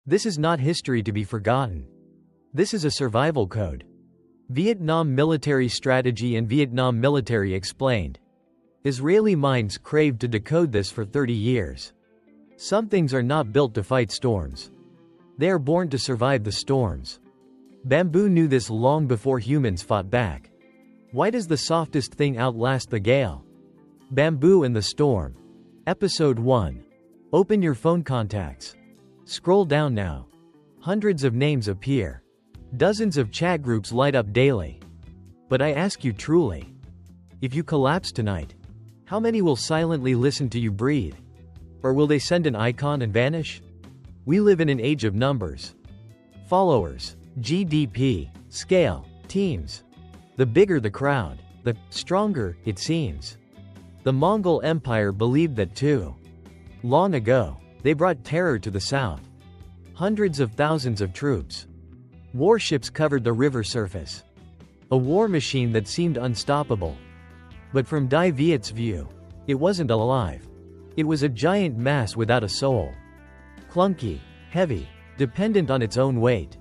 This is not history to be forgotten. This is a survival code. Vietnam Military Strategy and Vietnam Military Explained. Israeli minds craved to decode this for 30 years. Some things are not built to fight storms. They are born to survive the storms. Bamboo knew this long before humans fought back. Why does the softest thing outlast the gale? Bamboo and the Storm. Episode 1. Open your phone contacts. Scroll down now. Hundreds of names appear. Dozens of chat groups light up daily. But I ask you truly, if you collapse tonight, how many will silently listen to you breathe? Or will they send an icon and vanish? We live in an age of numbers. Followers, GDP, scale, teams. The bigger the crowd, the stronger it seems. The Mongol Empire believed that too. Long ago, they brought terror to the south. Hundreds of thousands of troops. Warships covered the river surface. A war machine that seemed unstoppable. But from Dai Viet's view, it wasn't alive. It was a giant mass without a soul. Clunky, heavy, dependent on its own weight.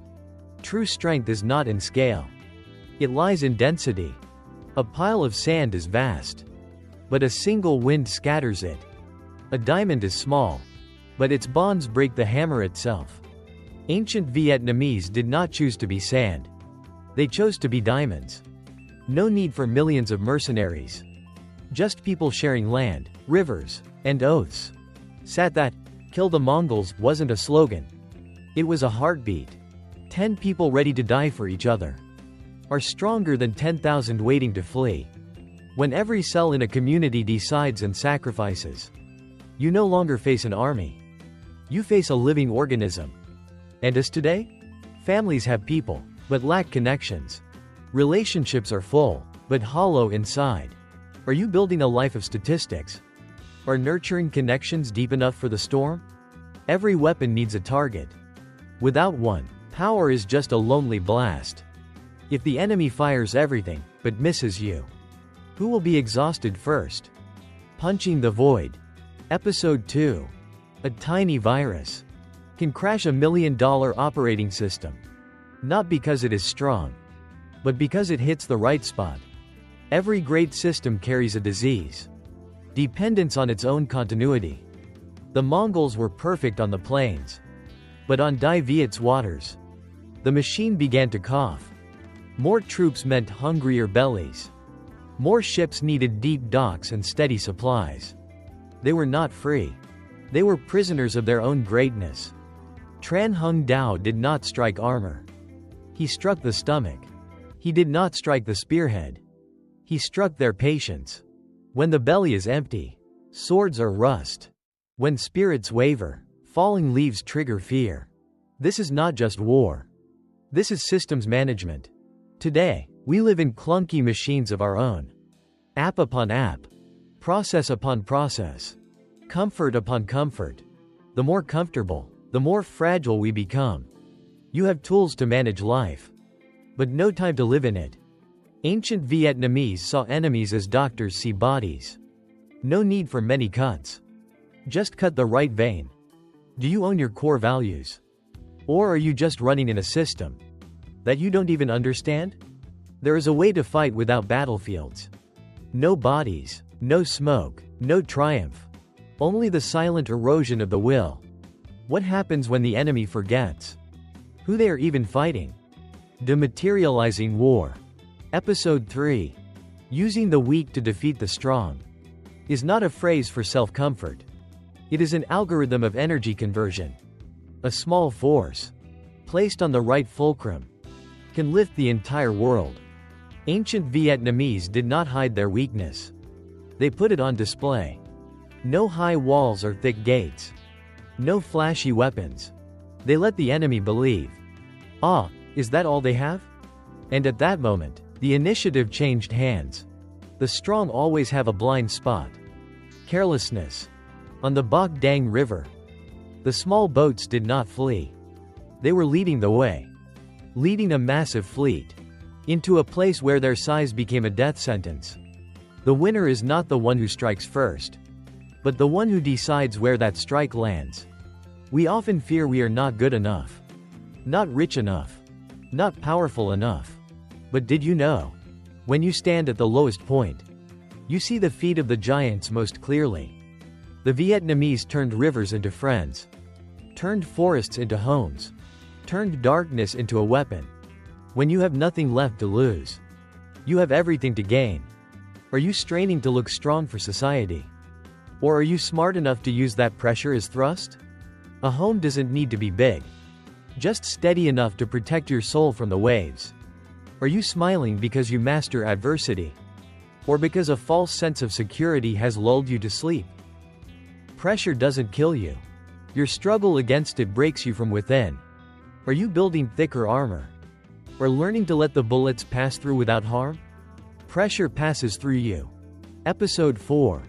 True strength is not in scale. It lies in density. A pile of sand is vast, but a single wind scatters it. A diamond is small, but its bonds break the hammer itself. Ancient Vietnamese did not choose to be sand. They chose to be diamonds. No need for millions of mercenaries. Just people sharing land, rivers, and oaths. That kill the Mongols wasn't a slogan. It was a heartbeat. 10 people ready to die for each other are stronger than 10,000 waiting to flee. When every cell in a community decides and sacrifices, you no longer face an army. You face a living organism. And as today? Families have people, but lack connections. Relationships are full, but hollow inside. Are you building a life of statistics? Are nurturing connections deep enough for the storm? Every weapon needs a target. Without one, power is just a lonely blast. If the enemy fires everything, but misses you, who will be exhausted first? Punching the Void. Episode 2. A tiny virus can crash $1 million operating system. Not because it is strong, but because it hits the right spot. Every great system carries a disease. Dependence on its own continuity. The Mongols were perfect on the plains. But on Dai Viet's waters, the machine began to cough. More troops meant hungrier bellies. More ships needed deep docks and steady supplies. They were not free. They were prisoners of their own greatness. Tran Hung Dao did not strike armor. He struck the stomach. He did not strike the spearhead. He struck their patience. When the belly is empty, swords are rust. When spirits waver, falling leaves trigger fear. This is not just war. This is systems management. Today, we live in clunky machines of our own. App upon app. Process upon process. Comfort upon comfort. The more comfortable, the more fragile we become. You have tools to manage life, but no time to live in it. Ancient Vietnamese saw enemies as doctors see bodies. No need for many cuts. Just cut the right vein. Do you own your core values? Or are you just running in a system that you don't even understand? There is a way to fight without battlefields. No bodies, no smoke, no triumph. Only the silent erosion of the will. What happens when the enemy forgets who they are even fighting? Dematerializing war. Episode 3. Using the weak to defeat the strong is not a phrase for self-comfort. It is an algorithm of energy conversion. A small force, placed on the right fulcrum, can lift the entire world. Ancient Vietnamese did not hide their weakness. They put it on display. No high walls or thick gates. No flashy weapons. They let the enemy believe. Ah, is that all they have? And at that moment, the initiative changed hands. The strong always have a blind spot. Carelessness. On the Bac Dang River, the small boats did not flee. They were leading the way. Leading a massive fleet into a place where their size became a death sentence. The winner is not the one who strikes first, but the one who decides where that strike lands. We often fear we are not good enough, not rich enough, not powerful enough. But did you know? When you stand at the lowest point, you see the feet of the giants most clearly. The Vietnamese turned rivers into friends, turned forests into homes, turned darkness into a weapon. When you have nothing left to lose, you have everything to gain. Are you straining to look strong for society? Or are you smart enough to use that pressure as thrust? A home doesn't need to be big, just steady enough to protect your soul from the waves. Are you smiling because you master adversity? Or because a false sense of security has lulled you to sleep? Pressure doesn't kill you. Your struggle against it breaks you from within. Are you building thicker armor? Or learning to let the bullets pass through without harm? Pressure passes through you. Episode 4.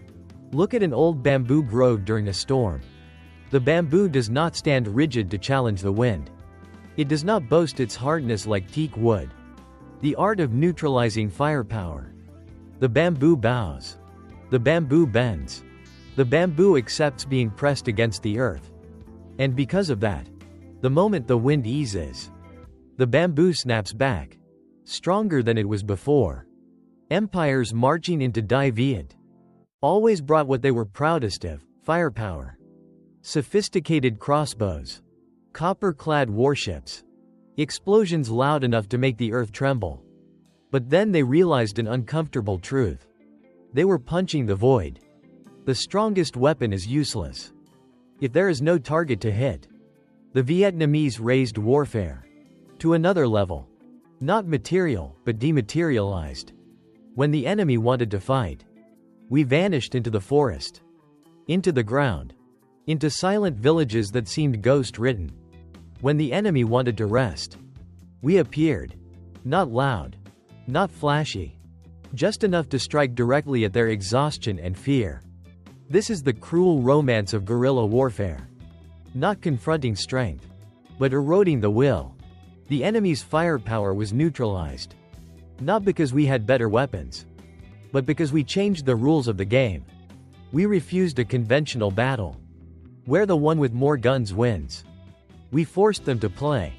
Look at an old bamboo grove during a storm. The bamboo does not stand rigid to challenge the wind. It does not boast its hardness like teak wood. The art of neutralizing firepower. The bamboo bows. The bamboo bends. The bamboo accepts being pressed against the earth. And because of that, the moment the wind eases, the bamboo snaps back, stronger than it was before. Empires marching into Die Viet always brought what they were proudest of: firepower. Sophisticated crossbows, copper-clad warships, explosions loud enough to make the earth tremble. But then they realized an uncomfortable truth. They were punching the void. The strongest weapon is useless if there is no target to hit. The Vietnamese raised warfare to another level. Not material, but dematerialized. When the enemy wanted to fight, we vanished into the forest, into the ground, into silent villages that seemed ghost-ridden. When the enemy wanted to rest, we appeared. Not loud, not flashy, just enough to strike directly at their exhaustion and fear. This is the cruel romance of guerrilla warfare. Not confronting strength, but eroding the will. The enemy's firepower was neutralized. Not because we had better weapons, but because we changed the rules of the game. We refused a conventional battle, where the one with more guns wins. We forced them to play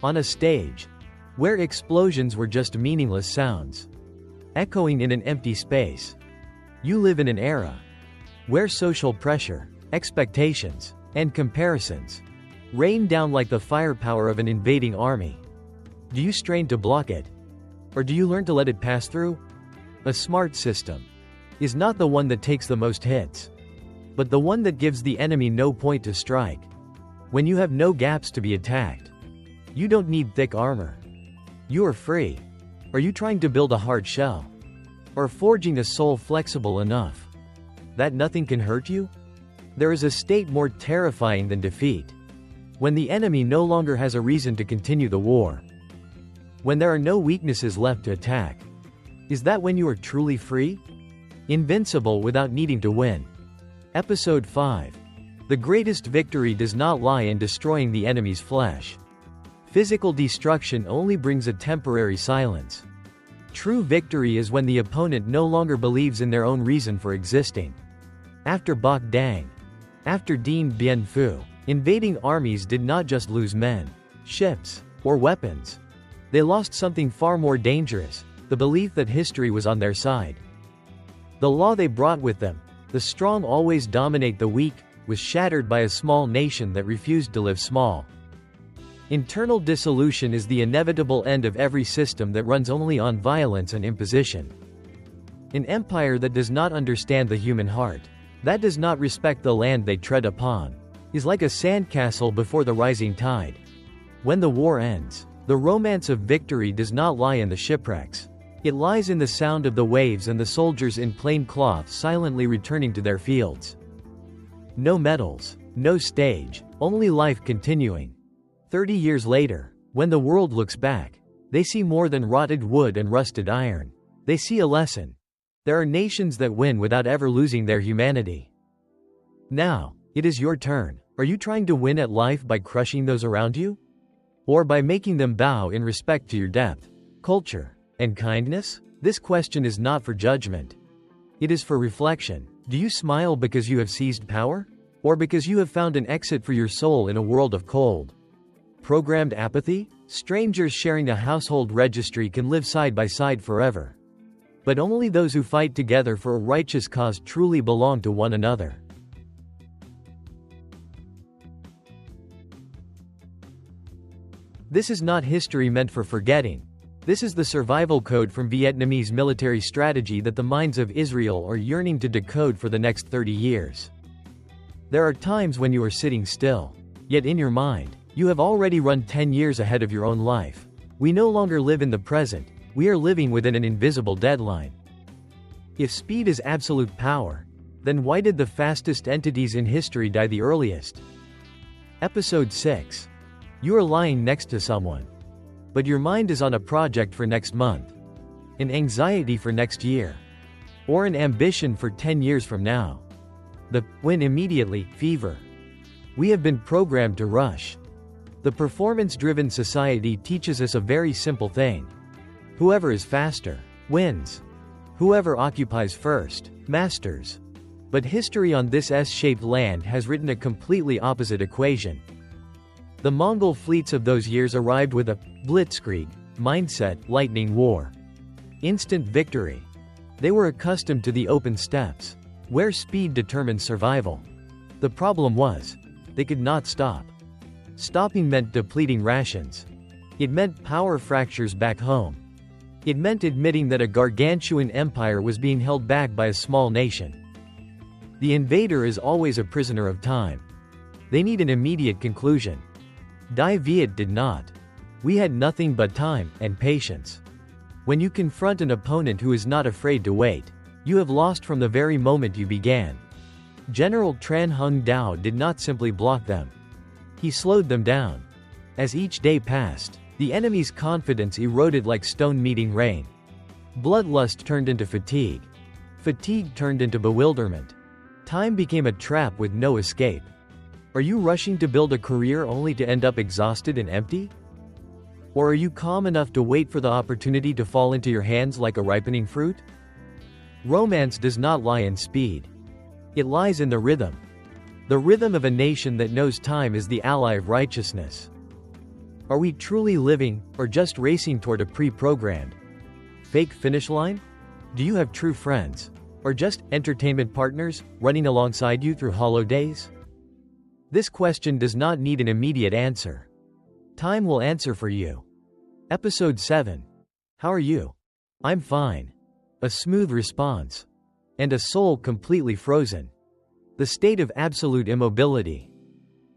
on a stage where explosions were just meaningless sounds, echoing in an empty space. You live in an era where social pressure, expectations, and comparisons rain down like the firepower of an invading army. Do you strain to block it? Or do you learn to let it pass through? A smart system is not the one that takes the most hits, but the one that gives the enemy no point to strike. When you have no gaps to be attacked, you don't need thick armor. You are free. Are you trying to build a hard shell? Or forging a soul flexible enough that nothing can hurt you? There is a state more terrifying than defeat. When the enemy no longer has a reason to continue the war. When there are no weaknesses left to attack. Is that when you are truly free? Invincible without needing to win. Episode 5. The greatest victory does not lie in destroying the enemy's flesh. Physical destruction only brings a temporary silence. True victory is when the opponent no longer believes in their own reason for existing. After Bac Dang, after Dien Bien Phu, invading armies did not just lose men, ships, or weapons. They lost something far more dangerous: the belief that history was on their side. The law they brought with them, the strong always dominate the weak, was shattered by a small nation that refused to live small. Internal dissolution is the inevitable end of every system that runs only on violence and imposition. An empire that does not understand the human heart, that does not respect the land they tread upon, is like a sandcastle before the rising tide. When the war ends, the romance of victory does not lie in the shipwrecks. It lies in the sound of the waves and the soldiers in plain cloth silently returning to their fields. No medals, no stage, only life continuing. 30 years later, when the world looks back, they see more than rotted wood and rusted iron. They see a lesson. There are nations that win without ever losing their humanity. Now, it is your turn. Are you trying to win at life by crushing those around you? Or by making them bow in respect to your depth, culture, and kindness? This question is not for judgment. It is for reflection. Do you smile because you have seized power? Or because you have found an exit for your soul in a world of cold, programmed apathy? Strangers sharing a household registry can live side by side forever. But only those who fight together for a righteous cause truly belong to one another. This is not history meant for forgetting. This is the survival code from Vietnamese military strategy that the minds of Israel are yearning to decode for the next 30 years. There are times when you are sitting still. Yet in your mind, you have already run 10 years ahead of your own life. We no longer live in the present, we are living within an invisible deadline. If speed is absolute power, then why did the fastest entities in history die the earliest? Episode 6. You are lying next to someone. But your mind is on a project for next month, an anxiety for next year, or an ambition for 10 years from now. The win immediately fever. We have been programmed to rush. The performance-driven society teaches us a very simple thing. Whoever is faster wins. Whoever occupies first masters. But history on this S-shaped land has written a completely opposite equation. The Mongol fleets of those years arrived with a blitzkrieg mindset, lightning war. Instant victory. They were accustomed to the open steppes, where speed determined survival. The problem was, they could not stop. Stopping meant depleting rations. It meant power fractures back home. It meant admitting that a gargantuan empire was being held back by a small nation. The invader is always a prisoner of time. They need an immediate conclusion. Dai Viet did not. We had nothing but time and patience. When you confront an opponent who is not afraid to wait, you have lost from the very moment you began. General Tran Hung Dao did not simply block them. He slowed them down. As each day passed, the enemy's confidence eroded like stone meeting rain. Bloodlust turned into fatigue. Fatigue turned into bewilderment. Time became a trap with no escape. Are you rushing to build a career only to end up exhausted and empty? Or are you calm enough to wait for the opportunity to fall into your hands like a ripening fruit? Romance does not lie in speed. It lies in the rhythm. The rhythm of a nation that knows time is the ally of righteousness. Are we truly living, or just racing toward a pre-programmed, fake finish line? Do you have true friends, or just entertainment partners, running alongside you through hollow days? This question does not need an immediate answer. Time will answer for you. Episode 7. How are you? I'm fine. A smooth response. And a soul completely frozen. The state of absolute immobility.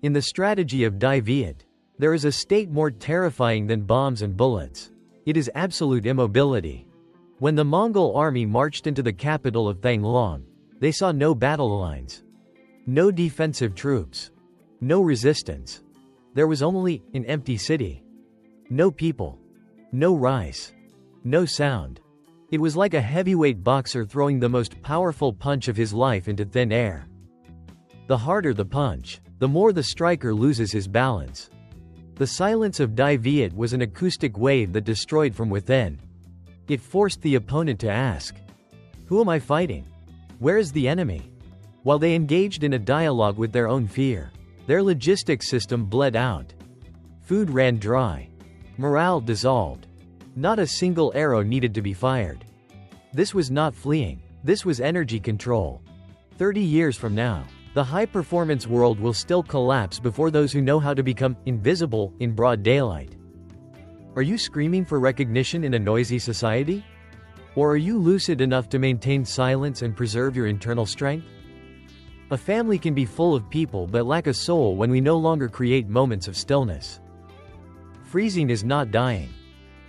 In the strategy of Dai Viet, there is a state more terrifying than bombs and bullets. It is absolute immobility. When the Mongol army marched into the capital of Thanglang, they saw no battle lines. No defensive troops. No resistance. There was only an empty city. No people. No rice. No sound. It was like a heavyweight boxer throwing the most powerful punch of his life into thin air. The harder the punch, the more the striker loses his balance. The silence of Dai Viet was an acoustic wave that destroyed from within. It forced the opponent to ask, "Who am I fighting? Where is the enemy?" While they engaged in a dialogue with their own fear, their logistics system bled out. Food ran dry. Morale dissolved. Not a single arrow needed to be fired. This was not fleeing. This was energy control. 30 years from now, the high-performance world will still collapse before those who know how to become invisible in broad daylight. Are you screaming for recognition in a noisy society? Or are you lucid enough to maintain silence and preserve your internal strength? A family can be full of people but lack a soul when we no longer create moments of stillness. Freezing is not dying.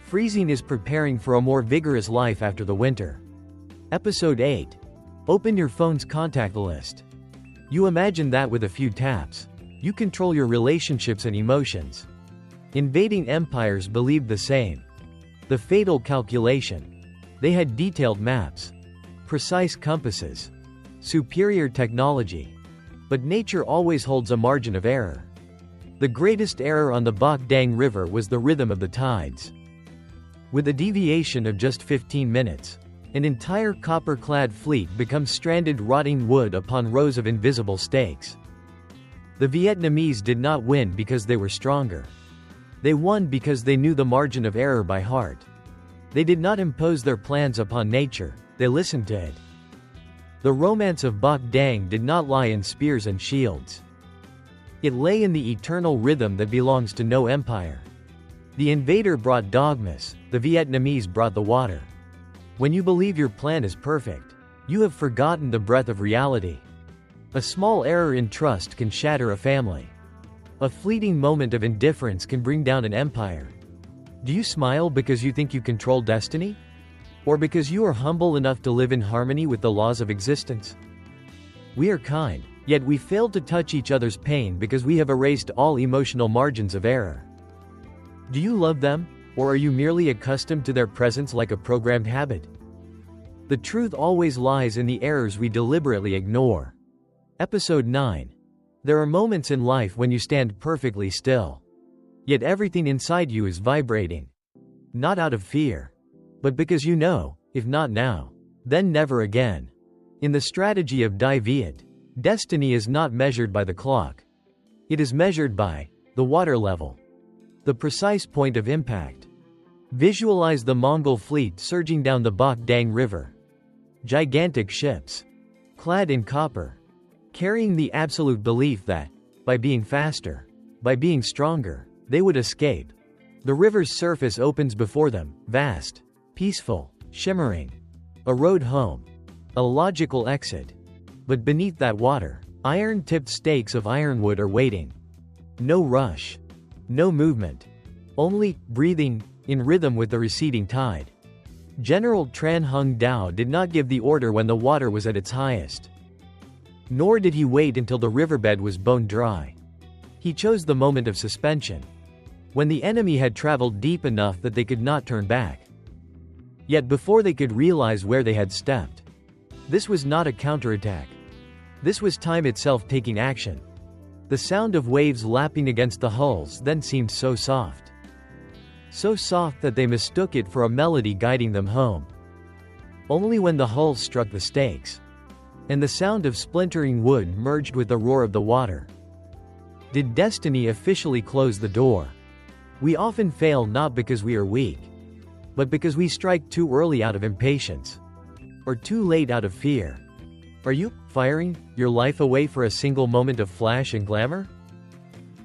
Freezing is preparing for a more vigorous life after the winter. Episode 8. Open your phone's contact list. You imagine that with a few taps, you control your relationships and emotions. Invading empires believed the same. The fatal calculation. They had detailed maps, precise compasses, superior technology. But nature always holds a margin of error. The greatest error on the Bak Dang River was the rhythm of the tides. With a deviation of just 15 minutes, an entire copper-clad fleet becomes stranded rotting wood upon rows of invisible stakes. The Vietnamese did not win because they were stronger. They won because they knew the margin of error by heart. They did not impose their plans upon nature, they listened to it. The romance of Bac Dang did not lie in spears and shields. It lay in the eternal rhythm that belongs to no empire. The invader brought dogmas, the Vietnamese brought the water. When you believe your plan is perfect, you have forgotten the breath of reality. A small error in trust can shatter a family. A fleeting moment of indifference can bring down an empire. Do you smile because you think you control destiny? Or because you are humble enough to live in harmony with the laws of existence? We are kind, yet we fail to touch each other's pain because we have erased all emotional margins of error. Do you love them, or are you merely accustomed to their presence like a programmed habit? The truth always lies in the errors we deliberately ignore. Episode 9. There are moments in life when you stand perfectly still. Yet everything inside you is vibrating. Not out of fear, but because you know, if not now, then never again. In the strategy of Die Viet, destiny is not measured by the clock. It is measured by the water level, the precise point of impact. Visualize the Mongol fleet surging down the Bac Dang River. Gigantic ships, clad in copper, carrying the absolute belief that, by being faster, by being stronger, they would escape. The river's surface opens before them, vast, peaceful, shimmering. A road home. A logical exit. But beneath that water, iron-tipped stakes of ironwood are waiting. No rush. No movement. Only breathing, in rhythm with the receding tide. General Tran Hung Dao did not give the order when the water was at its highest. Nor did he wait until the riverbed was bone dry. He chose the moment of suspension, when the enemy had traveled deep enough that they could not turn back. Yet before they could realize where they had stepped, this was not a counterattack. This was time itself taking action. The sound of waves lapping against the hulls then seemed so soft. So soft that they mistook it for a melody guiding them home. Only when the hulls struck the stakes, and the sound of splintering wood merged with the roar of the water, did destiny officially close the door. We often fail not because we are weak, but because we strike too early out of impatience, or too late out of fear. Are you firing your life away for a single moment of flash and glamour?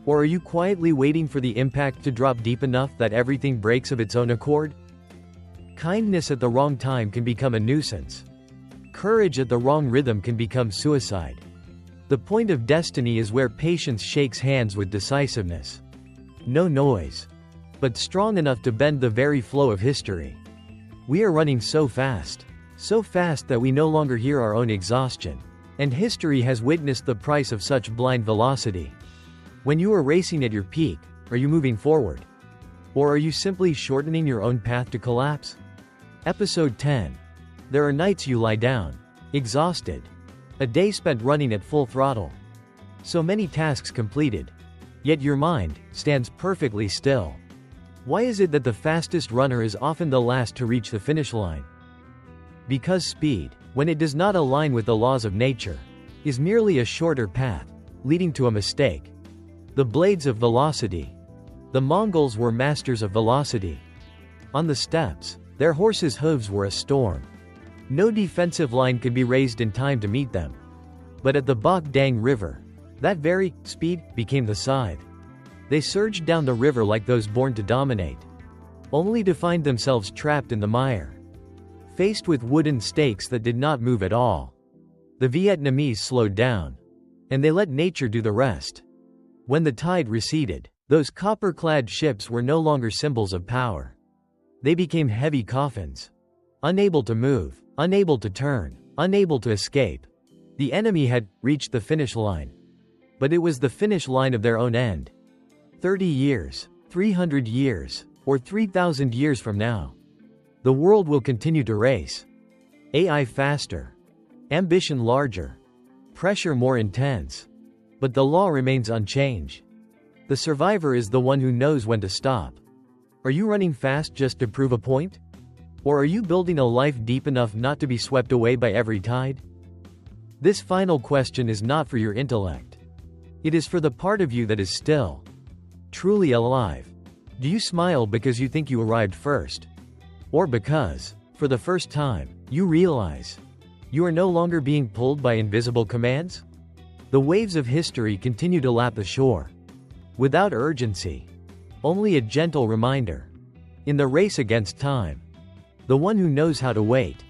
Or are you quietly waiting for the impact to drop deep enough that everything breaks of its own accord? Kindness at the wrong time can become a nuisance. Courage at the wrong rhythm can become suicide. The point of destiny is where patience shakes hands with decisiveness. No noise, but strong enough to bend the very flow of history. We are running so fast that we no longer hear our own exhaustion. And history has witnessed the price of such blind velocity. When you are racing at your peak, are you moving forward? Or are you simply shortening your own path to collapse? Episode 10. There are nights you lie down, exhausted. A day spent running at full throttle. So many tasks completed. Yet your mind stands perfectly still. Why is it that the fastest runner is often the last to reach the finish line? Because speed, when it does not align with the laws of nature, is merely a shorter path, leading to a mistake. The blades of velocity. The Mongols were masters of velocity. On the steppes, their horses' hooves were a storm. No defensive line could be raised in time to meet them. But at the Bac Dang River, that very speed became the scythe. They surged down the river like those born to dominate, only to find themselves trapped in the mire, faced with wooden stakes that did not move at all. The Vietnamese slowed down, and they let nature do the rest. When the tide receded, those copper-clad ships were no longer symbols of power. They became heavy coffins, unable to move, unable to turn, unable to escape. The enemy had reached the finish line, but it was the finish line of their own end. 30 years, 300 years, or 3,000 years from now, the world will continue to race. AI faster, ambition larger, pressure more intense. But the law remains unchanged. The survivor is the one who knows when to stop. Are you running fast just to prove a point? Or are you building a life deep enough not to be swept away by every tide? This final question is not for your intellect. It is for the part of you that is still, truly alive. Do you smile because you think you arrived first? Or because, for the first time, you realize you are no longer being pulled by invisible commands? The waves of history continue to lap the shore. Without urgency. Only a gentle reminder. In the race against time, the one who knows how to wait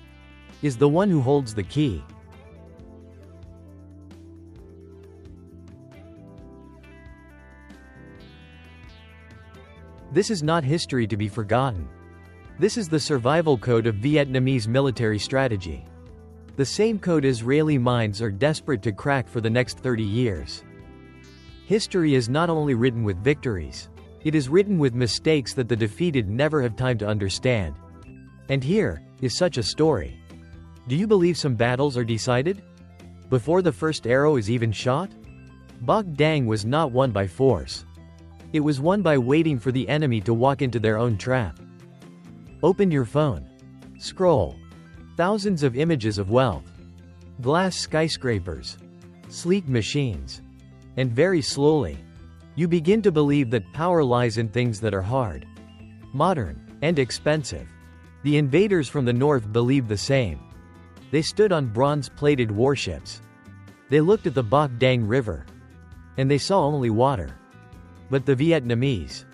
is the one who holds the key. This is not history to be forgotten. This is the survival code of Vietnamese military strategy. The same code Israeli minds are desperate to crack for the next 30 years. History is not only written with victories, it is written with mistakes that the defeated never have time to understand. And here is such a story. Do you believe some battles are decided before the first arrow is even shot? Bok Dang was not won by force. It was won by waiting for the enemy to walk into their own trap. Open your phone. Scroll. Thousands of images of wealth. Glass skyscrapers. Sleek machines. And very slowly, you begin to believe that power lies in things that are hard, modern, and expensive. The invaders from the north believed the same. They stood on bronze-plated warships. They looked at the Bok Dang River. And they saw only water. But the Vietnamese,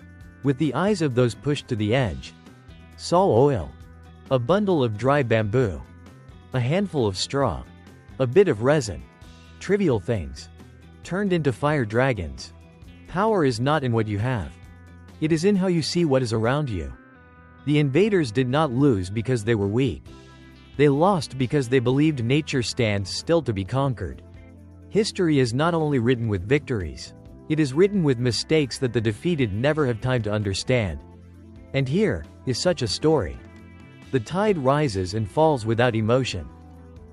with the eyes of those pushed to the edge, saw oil. A bundle of dry bamboo. A handful of straw. A bit of resin. Trivial things turned into fire dragons. Power is not in what you have. It is in how you see what is around you. The invaders did not lose because they were weak. They lost because they believed nature stands still to be conquered. History is not only written with victories, it is written with mistakes that the defeated never have time to understand. And here is such a story. The tide rises and falls without emotion.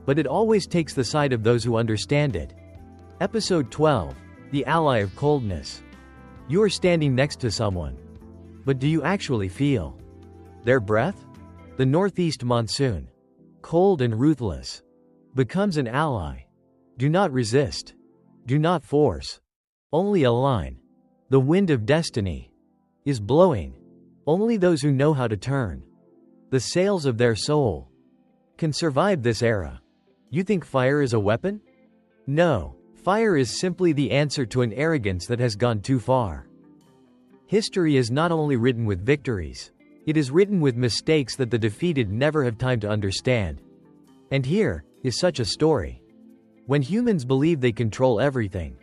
But it always takes the side of those who understand it. Episode 12, The Ally of Coldness. You are standing next to someone. But do you actually feel their breath? The northeast monsoon, cold and ruthless, becomes an ally. Do not resist. Do not force. Only align. The wind of destiny is blowing. Only those who know how to turn the sails of their soul can survive this era. You think fire is a weapon? No, fire is simply the answer to an arrogance that has gone too far. History is not only written with victories, it is written with mistakes that the defeated never have time to understand. And here is such a story. When humans believe they control everything,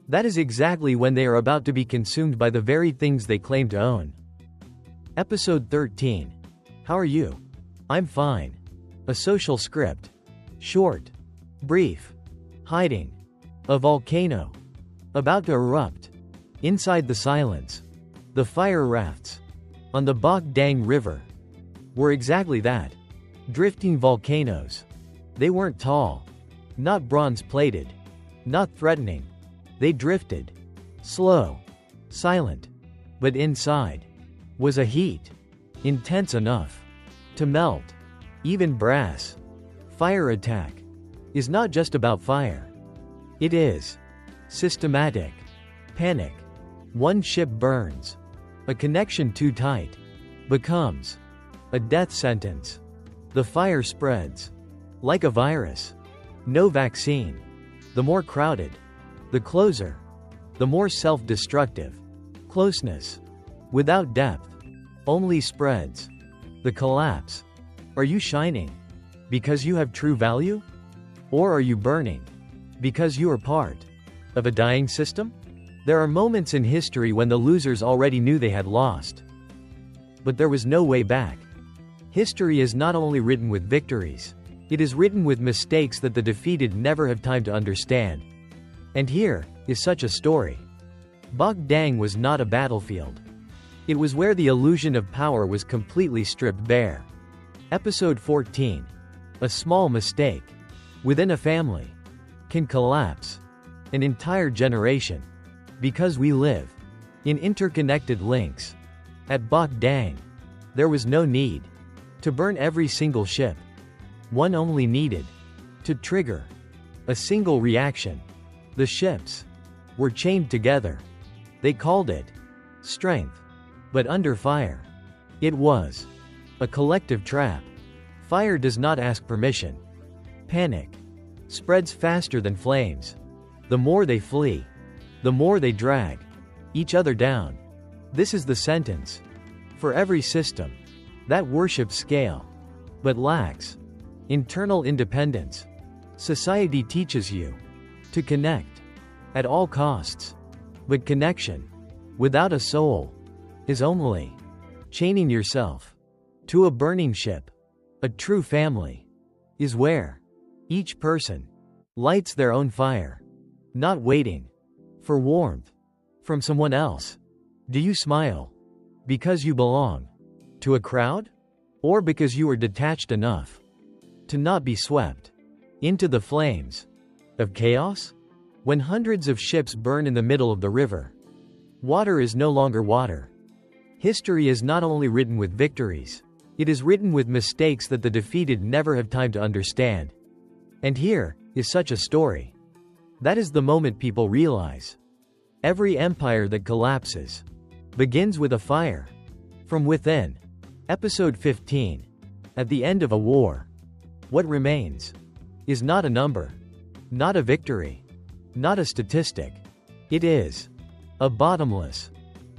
that is exactly when they are about to be consumed by the very things they claim to own. Episode 13. How are you? I'm fine. A social script. Short. Brief. Hiding. A volcano. About to erupt. Inside the silence. The fire rafts on the Bok Dang River were exactly that. Drifting volcanoes. They weren't tall. Not bronze-plated. Not threatening. They drifted. Slow. Silent. But inside was a heat intense enough to melt even brass. Fire attack is not just about fire. It is systematic. Panic. One ship burns. A connection too tight becomes a death sentence. The fire spreads like a virus. No vaccine. The more crowded, the closer. The more self-destructive. Closeness without depth only spreads. The collapse. Are you shining because you have true value? Or are you burning because you are part of a dying system? There are moments in history when the losers already knew they had lost. But there was no way back. History is not only written with victories, it is written with mistakes that the defeated never have time to understand. And here is such a story. Bok Dang was not a battlefield. It was where the illusion of power was completely stripped bare. Episode 14. A small mistake within a family can collapse an entire generation. Because we live in interconnected links. At Bok Dang, there was no need to burn every single ship. One only needed to trigger a single reaction. The ships were chained together. They called it strength. But under fire, it was a collective trap. Fire does not ask permission. Panic spreads faster than flames. The more they flee, the more they drag each other down. This is the sentence for every system that worships scale but lacks internal independence. Society teaches you to connect at all costs, but connection without a soul is only chaining yourself to a burning ship. A true family is where each person lights their own fire, not waiting for warmth from someone else. Do you smile because you belong to a crowd, or because you are detached enough to not be swept into the flames of chaos? When hundreds of ships burn in the middle of the river, water is no longer water. History is not only written with victories, it is written with mistakes that the defeated never have time to understand. And here is such a story. That is the moment people realize every empire that collapses begins with a fire from within. Episode 15. At the end of a war, what remains is not a number, not a victory, not a statistic. It is a bottomless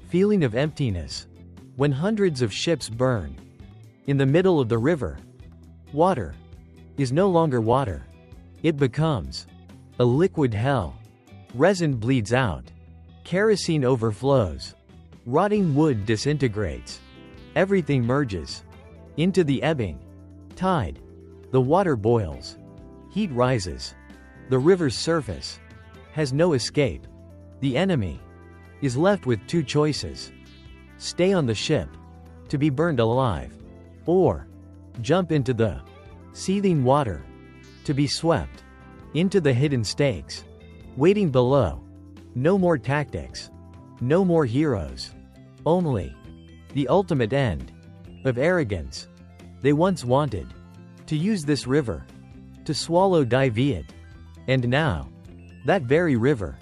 feeling of emptiness. When hundreds of ships burn in the middle of the river, water is no longer water. It becomes a liquid hell. Resin bleeds out. Kerosene overflows. Rotting wood disintegrates. Everything merges into the ebbing tide. The water boils. Heat rises. The river's surface has no escape. The enemy is left with two choices: stay on the ship to be burned alive, or jump into the seething water to be swept into the hidden stakes waiting below. No more tactics, no more heroes, only the ultimate end of arrogance. They once wanted to use this river to swallow Viet, and now that very river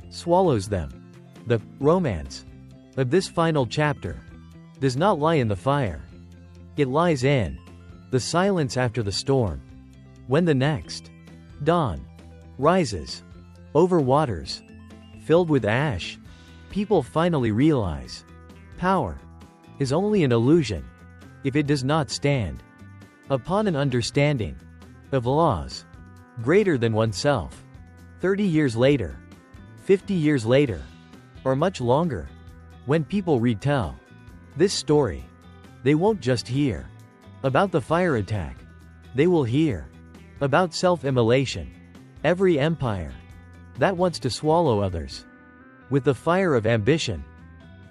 swallows them. The romance of this final chapter does not lie in the fire. It lies in the silence after the storm. When the next dawn rises over waters filled with ash, people finally realize power is only an illusion if it does not stand upon an understanding of laws greater than oneself. 30 years later, 50 years later, or much longer, when people retell this story, they won't just hear about the fire attack. They will hear about self-immolation. Every empire that wants to swallow others with the fire of ambition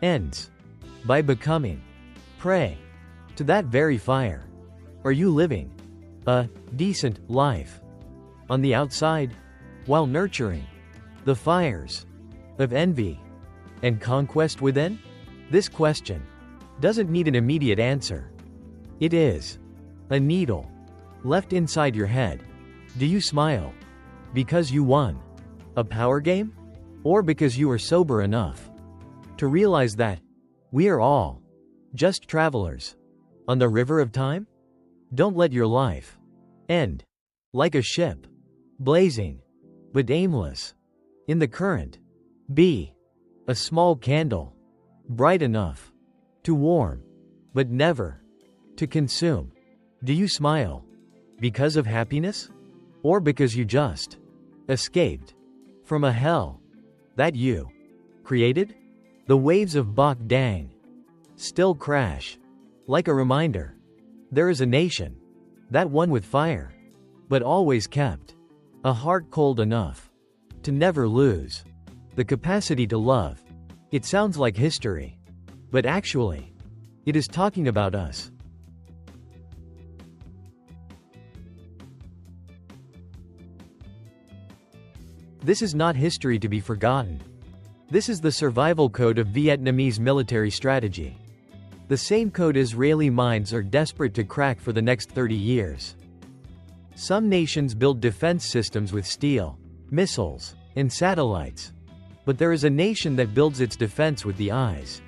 ends by becoming prey to that very fire. Are you living a decent life on the outside while nurturing the fires of envy and conquest within? This question doesn't need an immediate answer. It is a needle left inside your head. Do you smile because you won a power game, or because you are sober enough to realize that we are all just travelers on the river of time? Don't let your life end like a ship, blazing but aimless in the current. Be a small candle, bright enough to warm, but never to consume. Do you smile because of happiness, or because you just escaped from a hell that you created? The waves of Bak Dang still crash like a reminder. There is a nation that won with fire, but always kept a heart cold enough to never lose the capacity to love. It sounds like history, but actually, it is talking about us. This is not history to be forgotten. This is the survival code of Vietnamese military strategy. The same code Israeli minds are desperate to crack for the next 30 years. Some nations build defense systems with steel, missiles, and satellites. But there is a nation that builds its defense with the eyes.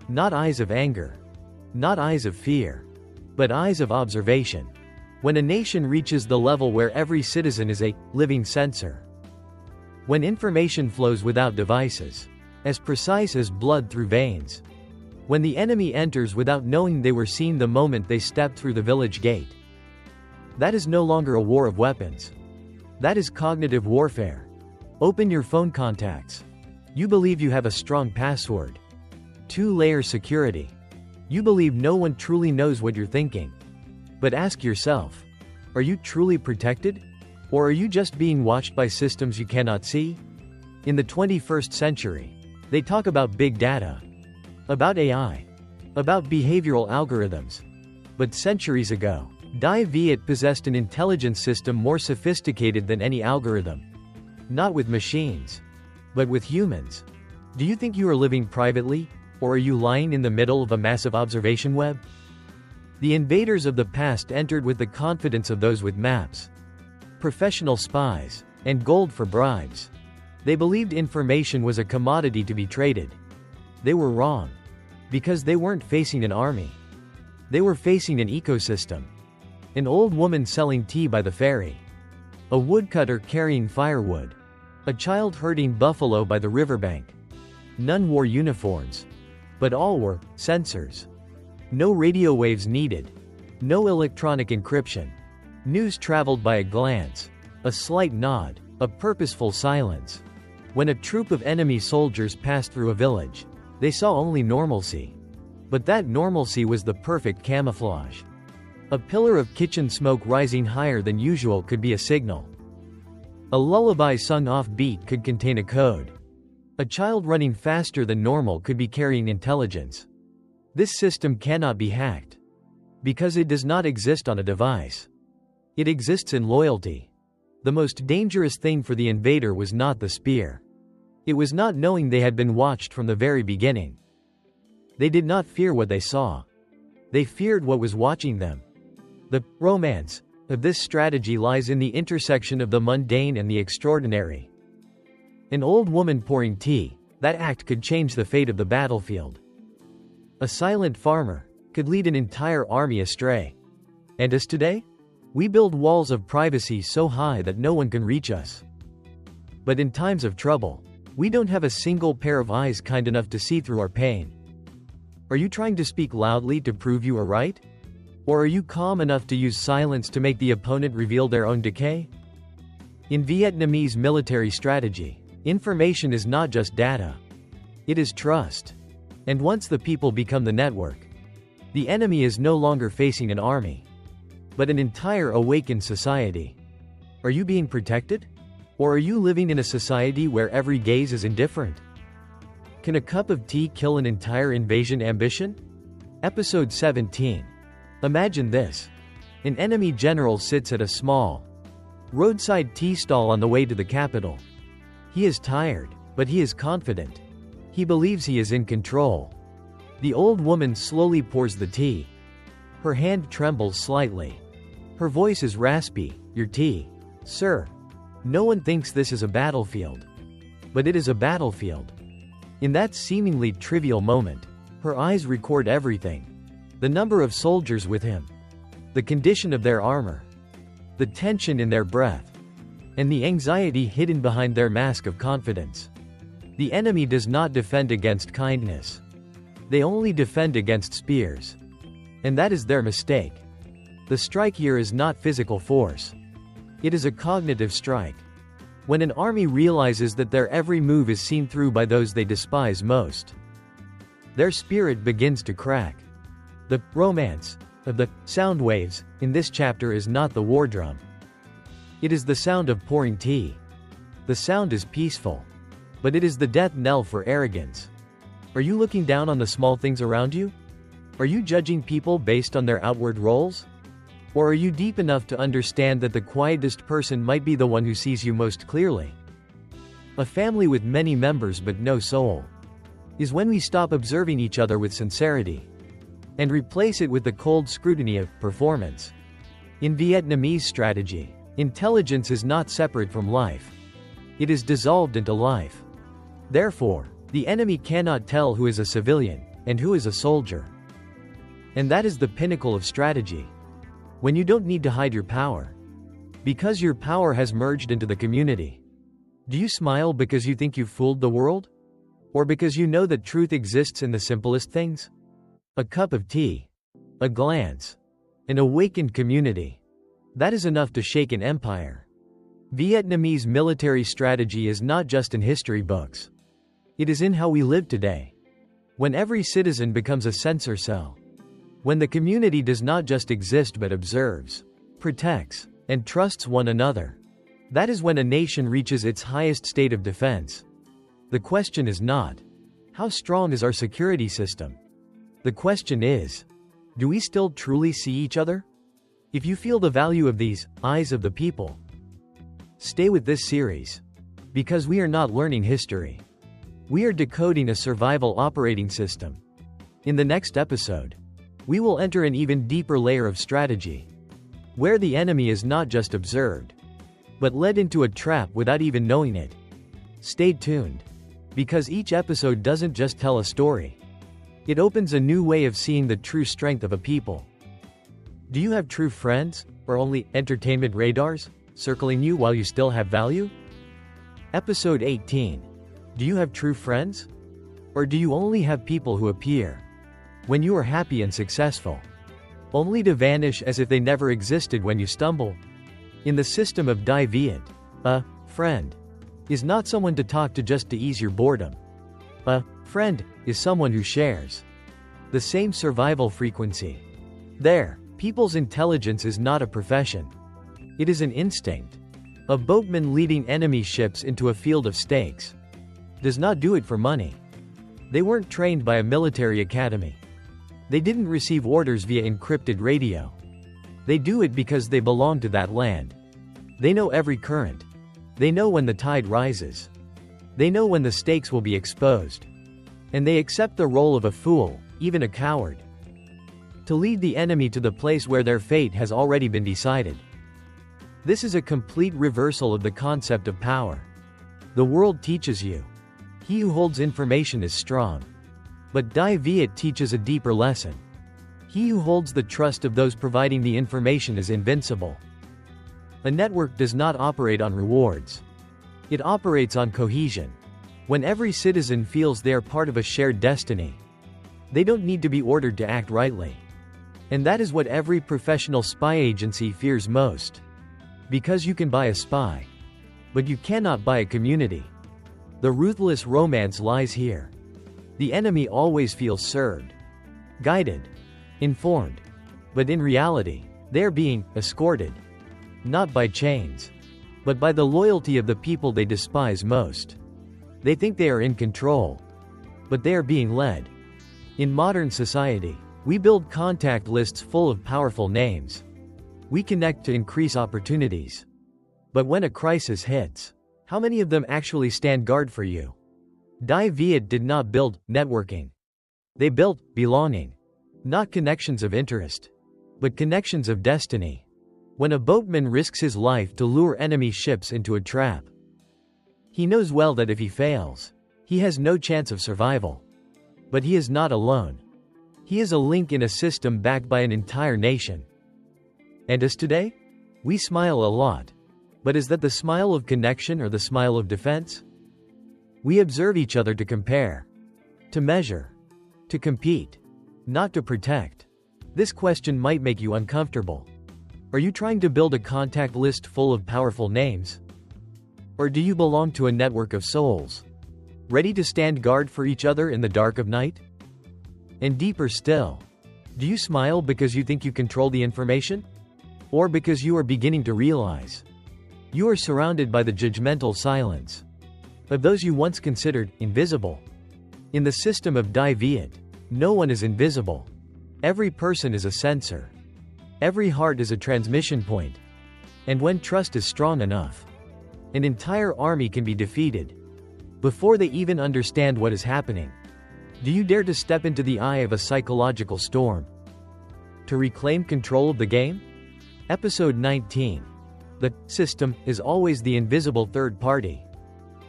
Not eyes of anger. Not eyes of fear. But eyes of observation. When a nation reaches the level where every citizen is a living sensor. When information flows without devices. As precise as blood through veins. When the enemy enters without knowing they were seen the moment they stepped through the village gate. That is no longer a war of weapons. That is cognitive warfare. Open your phone contacts. You believe you have a strong password. 2-layer security. You believe no one truly knows what you're thinking. But ask yourself, are you truly protected? Or are you just being watched by systems you cannot see? In the 21st century, they talk about big data. About AI. About behavioral algorithms. But centuries ago, Die Viet possessed an intelligence system more sophisticated than any algorithm. Not with machines. But with humans. Do you think you are living privately? Or are you lying in the middle of a massive observation web? The invaders of the past entered with the confidence of those with maps, professional spies, and gold for bribes. They believed information was a commodity to be traded. They were wrong. Because they weren't facing an army. They were facing an ecosystem. An old woman selling tea by the ferry. A woodcutter carrying firewood. A child herding buffalo by the riverbank. None wore uniforms. But all were sensors. No radio waves needed. No electronic encryption. News traveled by a glance. A slight nod. A purposeful silence. When a troop of enemy soldiers passed through a village, they saw only normalcy. But that normalcy was the perfect camouflage. A pillar of kitchen smoke rising higher than usual could be a signal. A lullaby sung off-beat could contain a code. A child running faster than normal could be carrying intelligence. This system cannot be hacked. Because it does not exist on a device. It exists in loyalty. The most dangerous thing for the invader was not the spear. It was not knowing they had been watched from the very beginning. They did not fear what they saw. They feared what was watching them. The romance of this strategy lies in the intersection of the mundane and the extraordinary. An old woman pouring tea, that act could change the fate of the battlefield. A silent farmer could lead an entire army astray. And us today? We build walls of privacy so high that no one can reach us. But in times of trouble, we don't have a single pair of eyes kind enough to see through our pain. Are you trying to speak loudly to prove you are right? Or are you calm enough to use silence to make the opponent reveal their own decay? In Vietnamese military strategy, information is not just data. It is trust. And once the people become the network, the enemy is no longer facing an army, but an entire awakened society. Are you being protected? Or are you living in a society where every gaze is indifferent? Can a cup of tea kill an entire invasion ambition? Episode 17. Imagine this. An enemy general sits at a small, roadside tea stall on the way to the capital. He is tired, but he is confident. He believes he is in control. The old woman slowly pours the tea. Her hand trembles slightly. Her voice is raspy. Your tea, sir. No one thinks this is a battlefield. But it is a battlefield. In that seemingly trivial moment, her eyes record everything. The number of soldiers with him. The condition of their armor. The tension in their breath. And the anxiety hidden behind their mask of confidence. The enemy does not defend against kindness. They only defend against spears. And that is their mistake. The strike here is not physical force. It is a cognitive strike. When an army realizes that their every move is seen through by those they despise most, their spirit begins to crack. The romance of the sound waves in this chapter is not the war drum. It is the sound of pouring tea. The sound is peaceful, but it is the death knell for arrogance. Are you looking down on the small things around you? Are you judging people based on their outward roles? Or are you deep enough to understand that the quietest person might be the one who sees you most clearly? A family with many members but no soul is when we stop observing each other with sincerity and replace it with the cold scrutiny of performance. In Vietnamese strategy, intelligence is not separate from life. It is dissolved into life. Therefore, the enemy cannot tell who is a civilian and who is a soldier. And that is the pinnacle of strategy. When you don't need to hide your power, because your power has merged into the community. Do you smile because you think you've fooled the world? Or because you know that truth exists in the simplest things? A cup of tea, a glance, an awakened community. That is enough to shake an empire. Vietnamese military strategy is not just in history books. It is in how we live today. When every citizen becomes a sensor cell. When the community does not just exist but observes, protects, and trusts one another. That is when a nation reaches its highest state of defense. The question is not, how strong is our security system? The question is, do we still truly see each other? If you feel the value of these eyes of the people, stay with this series. Because we are not learning history. We are decoding a survival operating system. In the next episode, we will enter an even deeper layer of strategy, where the enemy is not just observed, but led into a trap without even knowing it. Stay tuned. Because each episode doesn't just tell a story. It opens a new way of seeing the true strength of a people. Do you have true friends, or only entertainment radars, circling you while you still have value? Episode 18. Do you have true friends? Or do you only have people who appear when you are happy and successful, only to vanish as if they never existed when you stumble? In the system of Die Viet, a friend is not someone to talk to just to ease your boredom. A friend is someone who shares the same survival frequency. There, people's intelligence is not a profession. It is an instinct. A boatman leading enemy ships into a field of stakes does not do it for money. They weren't trained by a military academy. They didn't receive orders via encrypted radio. They do it because they belong to that land. They know every current. They know when the tide rises. They know when the stakes will be exposed. And they accept the role of a fool, even a coward, to lead the enemy to the place where their fate has already been decided. This is a complete reversal of the concept of power. The world teaches you, he who holds information is strong. But Die Viet teaches a deeper lesson. He who holds the trust of those providing the information is invincible. A network does not operate on rewards. It operates on cohesion. When every citizen feels they are part of a shared destiny, they don't need to be ordered to act rightly. And that is what every professional spy agency fears most. Because you can buy a spy, but you cannot buy a community. The ruthless romance lies here. The enemy always feels served, guided, informed. But in reality, they are being escorted. Not by chains, but by the loyalty of the people they despise most. They think they are in control, but they are being led. In modern society, we build contact lists full of powerful names. We connect to increase opportunities. But when a crisis hits, how many of them actually stand guard for you? Die Viet did not build networking. They built belonging. Not connections of interest, but connections of destiny. When a boatman risks his life to lure enemy ships into a trap, he knows well that if he fails, he has no chance of survival. But he is not alone. He is a link in a system backed by an entire nation. And as today, we smile a lot. But is that the smile of connection or the smile of defense? We observe each other to compare, to measure, to compete, not to protect. This question might make you uncomfortable. Are you trying to build a contact list full of powerful names? Or do you belong to a network of souls, ready to stand guard for each other in the dark of night? And deeper still, do you smile because you think you control the information? Or because you are beginning to realize you are surrounded by the judgmental silence of those you once considered invisible? In the system of Die Viet, no one is invisible. Every person is a sensor. Every heart is a transmission point. And when trust is strong enough, an entire army can be defeated before they even understand what is happening. Do you dare to step into the eye of a psychological storm to reclaim control of the game? Episode 19. The system is always the invisible third party.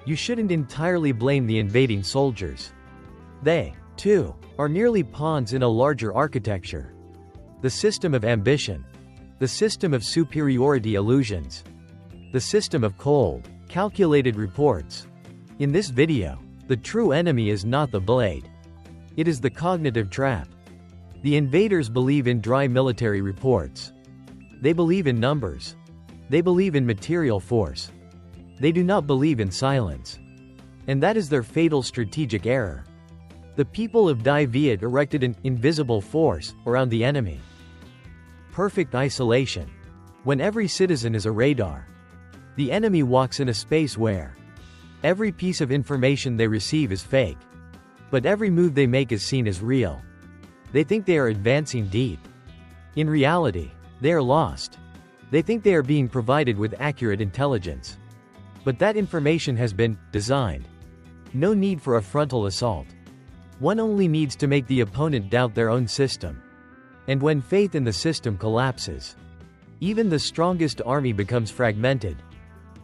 You shouldn't entirely blame the invading soldiers. They, too, are merely pawns in a larger architecture. The system of ambition. The system of superiority illusions. The system of cold, calculated reports. In this video, the true enemy is not the blade. It is the cognitive trap. The invaders believe in dry military reports. They believe in numbers. They believe in material force. They do not believe in silence. And that is their fatal strategic error. The people of Die Viet erected an invisible force around the enemy. Perfect isolation. When every citizen is a radar, the enemy walks in a space where every piece of information they receive is fake, but every move they make is seen as real. They think they are advancing deep. In reality, they are lost. They think they are being provided with accurate intelligence. But that information has been designed. No need for a frontal assault. One only needs to make the opponent doubt their own system. And when faith in the system collapses, even the strongest army becomes fragmented.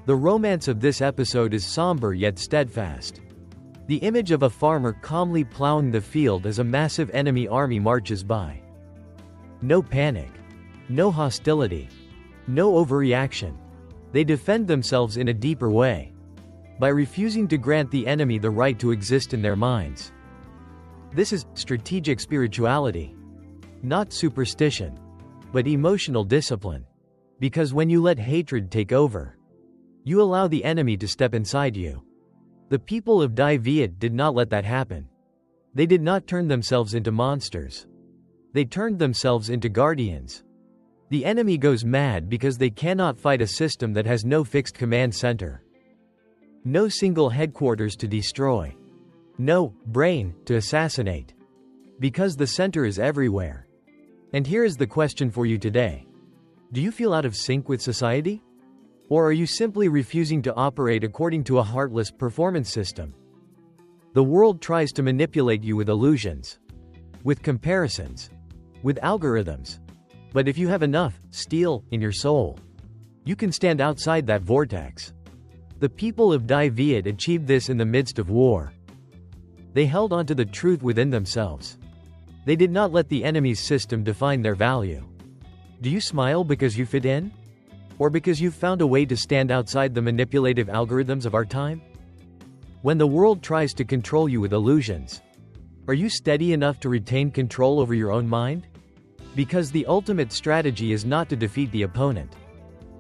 The romance of this episode is somber yet steadfast. The image of a farmer calmly plowing the field as a massive enemy army marches by. No panic. No hostility. No overreaction. They defend themselves in a deeper way, by refusing to grant the enemy the right to exist in their minds. This is strategic spirituality. Not superstition, but emotional discipline. Because when you let hatred take over, you allow the enemy to step inside you. The people of Die Viet did not let that happen. They did not turn themselves into monsters. They turned themselves into guardians. The enemy goes mad because they cannot fight a system that has no fixed command center. No single headquarters to destroy. No brain to assassinate. Because the center is everywhere. And here is the question for you today. Do you feel out of sync with society? Or are you simply refusing to operate according to a heartless performance system? The world tries to manipulate you with illusions, with comparisons, with algorithms. But if you have enough steel in your soul, you can stand outside that vortex. The people of Die Viet achieved this in the midst of war. They held on to the truth within themselves. They did not let the enemy's system define their value. Do you smile because you fit in? Or because you've found a way to stand outside the manipulative algorithms of our time? When the world tries to control you with illusions, are you steady enough to retain control over your own mind? Because the ultimate strategy is not to defeat the opponent.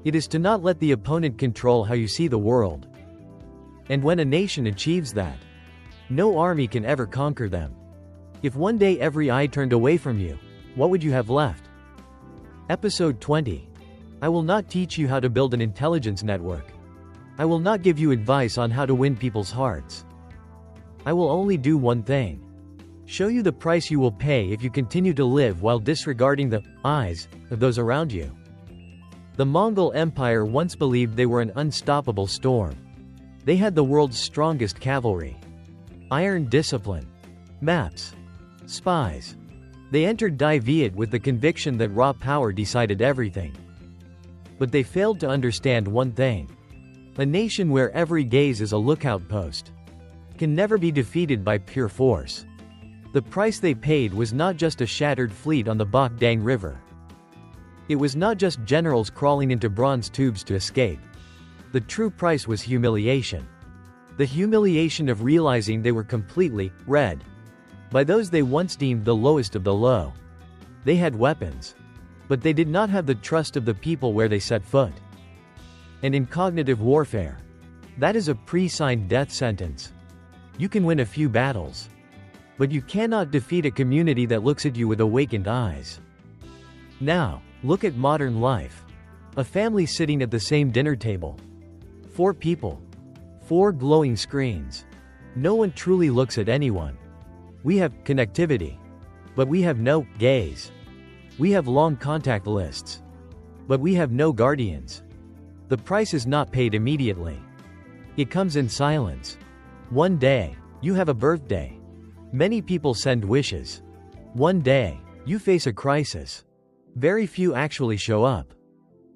It is to not let the opponent control how you see the world. And when a nation achieves that, no army can ever conquer them. If one day every eye turned away from you, what would you have left? Episode 20. I will not teach you how to build an intelligence network. I will not give you advice on how to win people's hearts. I will only do one thing. Show you the price you will pay if you continue to live while disregarding the eyes of those around you. The Mongol Empire once believed they were an unstoppable storm. They had the world's strongest cavalry, iron discipline, maps, spies. They entered Die Viet with the conviction that raw power decided everything. But they failed to understand one thing. A nation where every gaze is a lookout post can never be defeated by pure force. The price they paid was not just a shattered fleet on the Bak Dang River. It was not just generals crawling into bronze tubes to escape. The true price was humiliation. The humiliation of realizing they were completely read by those they once deemed the lowest of the low. They had weapons, but they did not have the trust of the people where they set foot. And in cognitive warfare, that is a pre-signed death sentence. You can win a few battles, but you cannot defeat a community that looks at you with awakened eyes. Now, look at modern life. A family sitting at the same dinner table. 4 people. 4 glowing screens. No one truly looks at anyone. We have connectivity, but we have no gaze. We have long contact lists, but we have no guardians. The price is not paid immediately. It comes in silence. One day, you have a birthday. Many people send wishes. One day, you face a crisis. Very few actually show up.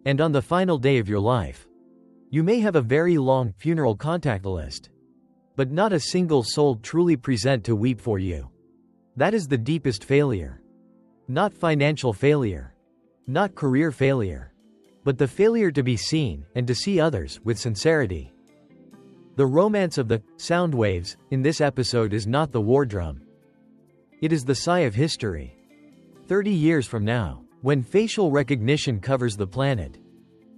And on the final day of your life, you may have a very long funeral contact list. but not a single soul truly present to weep for you. That is the deepest failure. Not financial failure. Not career failure. But the failure to be seen, and to see others, with sincerity. The romance of the sound waves in this episode is not the war drum. It is the sigh of history. 30 years from now, when facial recognition covers the planet,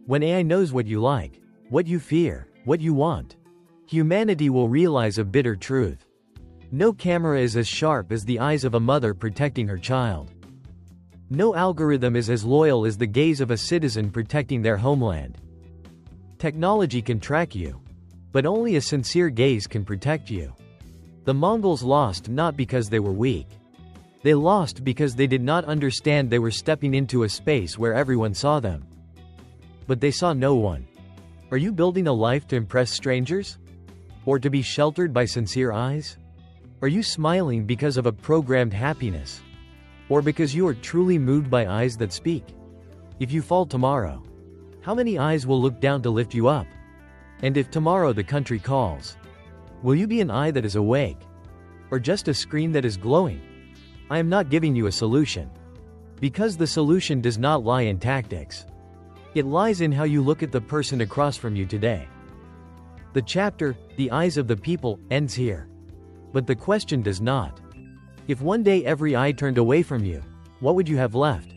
when AI knows what you like, what you fear, what you want, humanity will realize a bitter truth. No camera is as sharp as the eyes of a mother protecting her child. No algorithm is as loyal as the gaze of a citizen protecting their homeland. Technology can track you, but only a sincere gaze can protect you. The Mongols lost not because they were weak. They lost because they did not understand they were stepping into a space where everyone saw them. But they saw no one. Are you building a life to impress strangers? Or to be sheltered by sincere eyes? Are you smiling because of a programmed happiness? Or because you are truly moved by eyes that speak? If you fall tomorrow, how many eyes will look down to lift you up? And if tomorrow the country calls, will you be an eye that is awake? Or just a screen that is glowing? I am not giving you a solution. Because the solution does not lie in tactics. It lies in how you look at the person across from you today. The chapter, The Eyes of the People, ends here. But the question does not. If one day every eye turned away from you, what would you have left? ...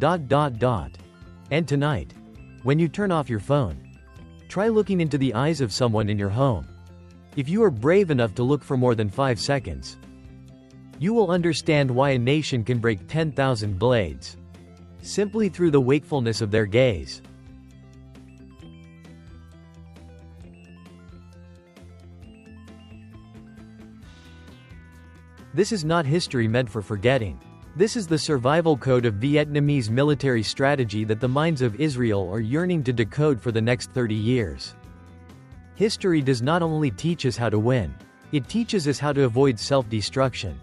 And tonight, when you turn off your phone, try looking into the eyes of someone in your home. If you are brave enough to look for more than 5 seconds, you will understand why a nation can break 10,000 blades simply through the wakefulness of their gaze. This is not history meant for forgetting. This is the survival code of Vietnamese military strategy that the minds of Israel are yearning to decode for the next 30 years. History does not only teach us how to win, it teaches us how to avoid self-destruction.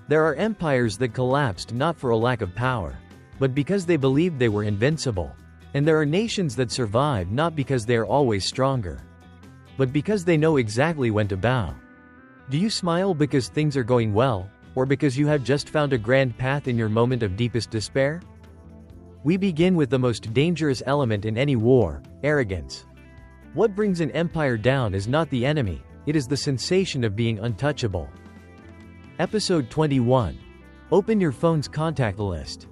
There are empires that collapsed not for a lack of power, but because they believed they were invincible. And there are nations that survive not because they are always stronger, but because they know exactly when to bow. Do you smile because things are going well, or because you have just found a grand path in your moment of deepest despair? We begin with the most dangerous element in any war, arrogance. What brings an empire down is not the enemy, it is the sensation of being untouchable. Episode 21. Open your phone's contact list.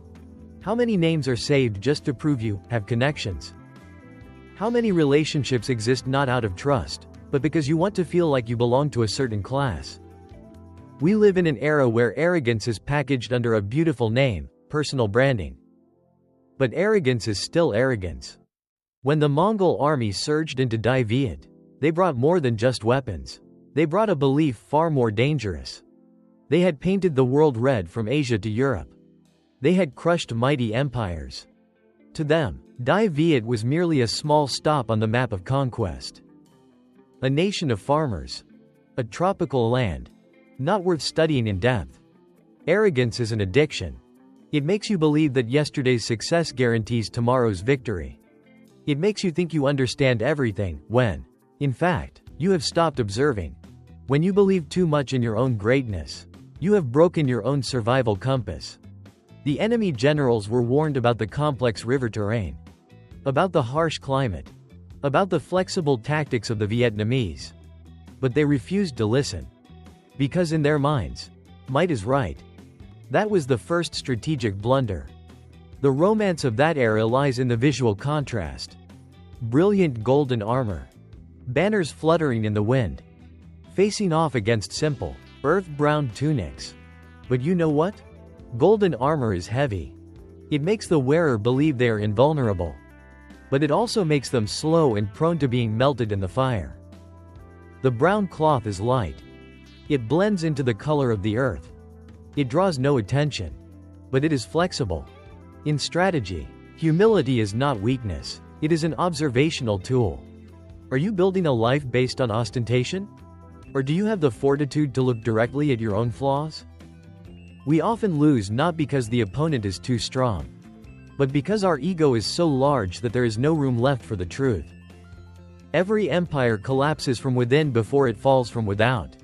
How many names are saved just to prove you have connections? How many relationships exist not out of trust, but because you want to feel like you belong to a certain class? We live in an era where arrogance is packaged under a beautiful name, personal branding. But arrogance is still arrogance. When the Mongol army surged into Dai Viet, they brought more than just weapons. They brought a belief far more dangerous. They had painted the world red from Asia to Europe. They had crushed mighty empires. To them, Dai Viet was merely a small stop on the map of conquest. A nation of farmers. A tropical land. Not worth studying in depth. Arrogance is an addiction. It makes you believe that yesterday's success guarantees tomorrow's victory. It makes you think you understand everything, when, in fact, you have stopped observing. When you believe too much in your own greatness, you have broken your own survival compass. The enemy generals were warned about the complex river terrain, about the harsh climate, about the flexible tactics of the Vietnamese. But they refused to listen. Because in their minds, might is right. That was the first strategic blunder. The romance of that era lies in the visual contrast. Brilliant golden armor. Banners fluttering in the wind. Facing off against simple, earth-brown tunics. But you know what? Golden armor is heavy. It makes the wearer believe they are invulnerable. But it also makes them slow and prone to being melted in the fire. The brown cloth is light. It blends into the color of the earth. It draws no attention. But it is flexible. In strategy, humility is not weakness, it is an observational tool. Are you building a life based on ostentation? Or do you have the fortitude to look directly at your own flaws? We often lose not because the opponent is too strong, but because our ego is so large that there is no room left for the truth. Every empire collapses from within before it falls from without.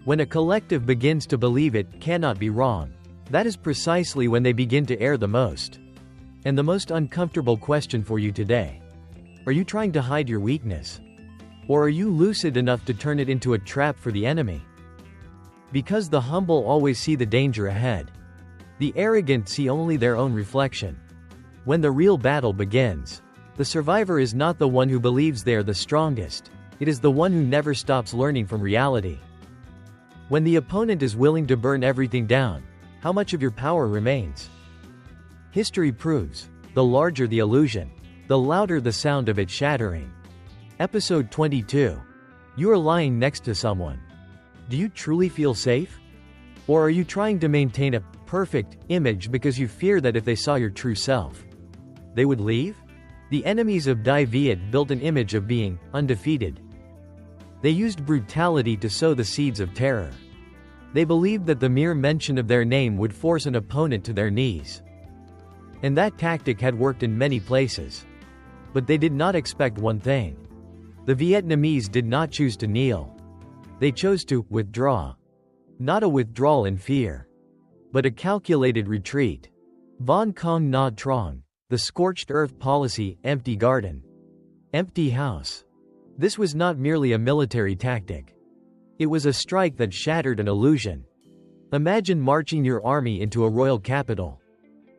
When a collective begins to believe it cannot be wrong, that is precisely when they begin to err the most. And the most uncomfortable question for you today: are you trying to hide your weakness? Or are you lucid enough to turn it into a trap for the enemy? Because the humble always see the danger ahead. The arrogant see only their own reflection. When the real battle begins, the survivor is not the one who believes they are the strongest, it is the one who never stops learning from reality. When the opponent is willing to burn everything down, how much of your power remains? History proves, the larger the illusion, the louder the sound of it shattering. Episode 22. You are lying next to someone. Do you truly feel safe? Or are you trying to maintain a perfect image because you fear that if they saw your true self, they would leave? The enemies of Die Viet built an image of being undefeated. They used brutality to sow the seeds of terror. They believed that the mere mention of their name would force an opponent to their knees. And that tactic had worked in many places. But they did not expect one thing. The Vietnamese did not choose to kneel. They chose to withdraw. Not a withdrawal in fear, but a calculated retreat. Von Kong Na Trong, the scorched earth policy, empty garden, empty house. This was not merely a military tactic. It was a strike that shattered an illusion. Imagine marching your army into a royal capital.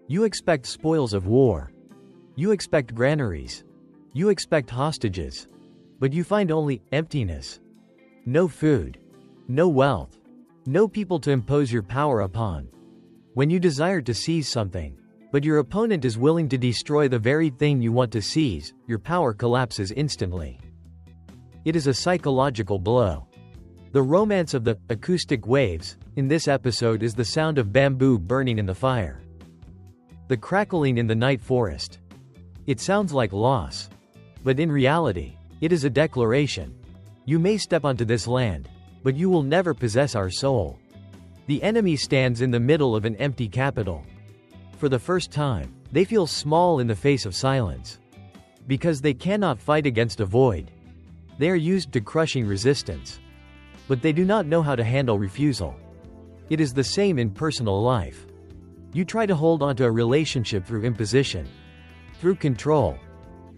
You expect spoils of war. You expect granaries. You expect hostages. But you find only emptiness. No food. No wealth. No people to impose your power upon. When you desire to seize something, but your opponent is willing to destroy the very thing you want to seize, your power collapses instantly. It is a psychological blow. The romance of the acoustic waves in this episode is the sound of bamboo burning in the fire. The crackling in the night forest. It sounds like loss. But in reality, it is a declaration. You may step onto this land, but you will never possess our soul. The enemy stands in the middle of an empty capital. For the first time, they feel small in the face of silence. Because they cannot fight against a void. They are used to crushing resistance. But they do not know how to handle refusal. It is the same in personal life. You try to hold onto a relationship through imposition, through control,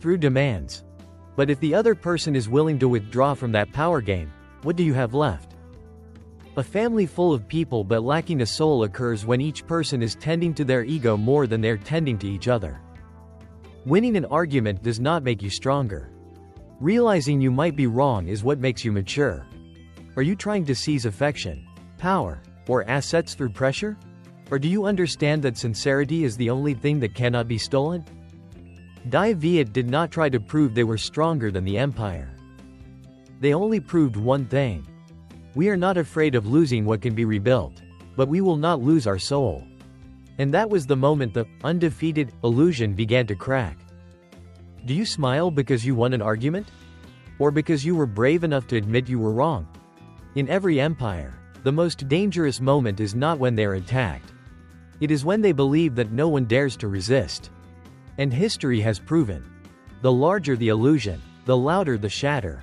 through demands. But if the other person is willing to withdraw from that power game, what do you have left? A family full of people but lacking a soul occurs when each person is tending to their ego more than they're tending to each other. Winning an argument does not make you stronger. Realizing you might be wrong is what makes you mature. Are you trying to seize affection, power, or assets through pressure? Or do you understand that sincerity is the only thing that cannot be stolen? Die Viet did not try to prove they were stronger than the empire. They only proved one thing. We are not afraid of losing what can be rebuilt, but we will not lose our soul. And that was the moment the undefeated illusion began to crack. Do you smile because you won an argument? Or because you were brave enough to admit you were wrong? In every empire, the most dangerous moment is not when they are attacked. It is when they believe that no one dares to resist. And history has proven, the larger the illusion, the louder the shatter.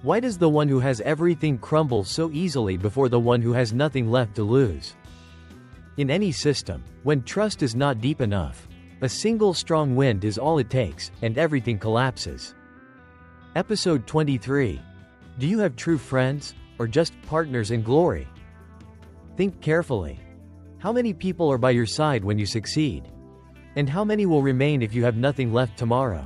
Why does the one who has everything crumble so easily before the one who has nothing left to lose? In any system, when trust is not deep enough, a single strong wind is all it takes, and everything collapses. Episode 23. Do you have true friends, or just partners in glory? Think carefully. How many people are by your side when you succeed? And how many will remain if you have nothing left tomorrow?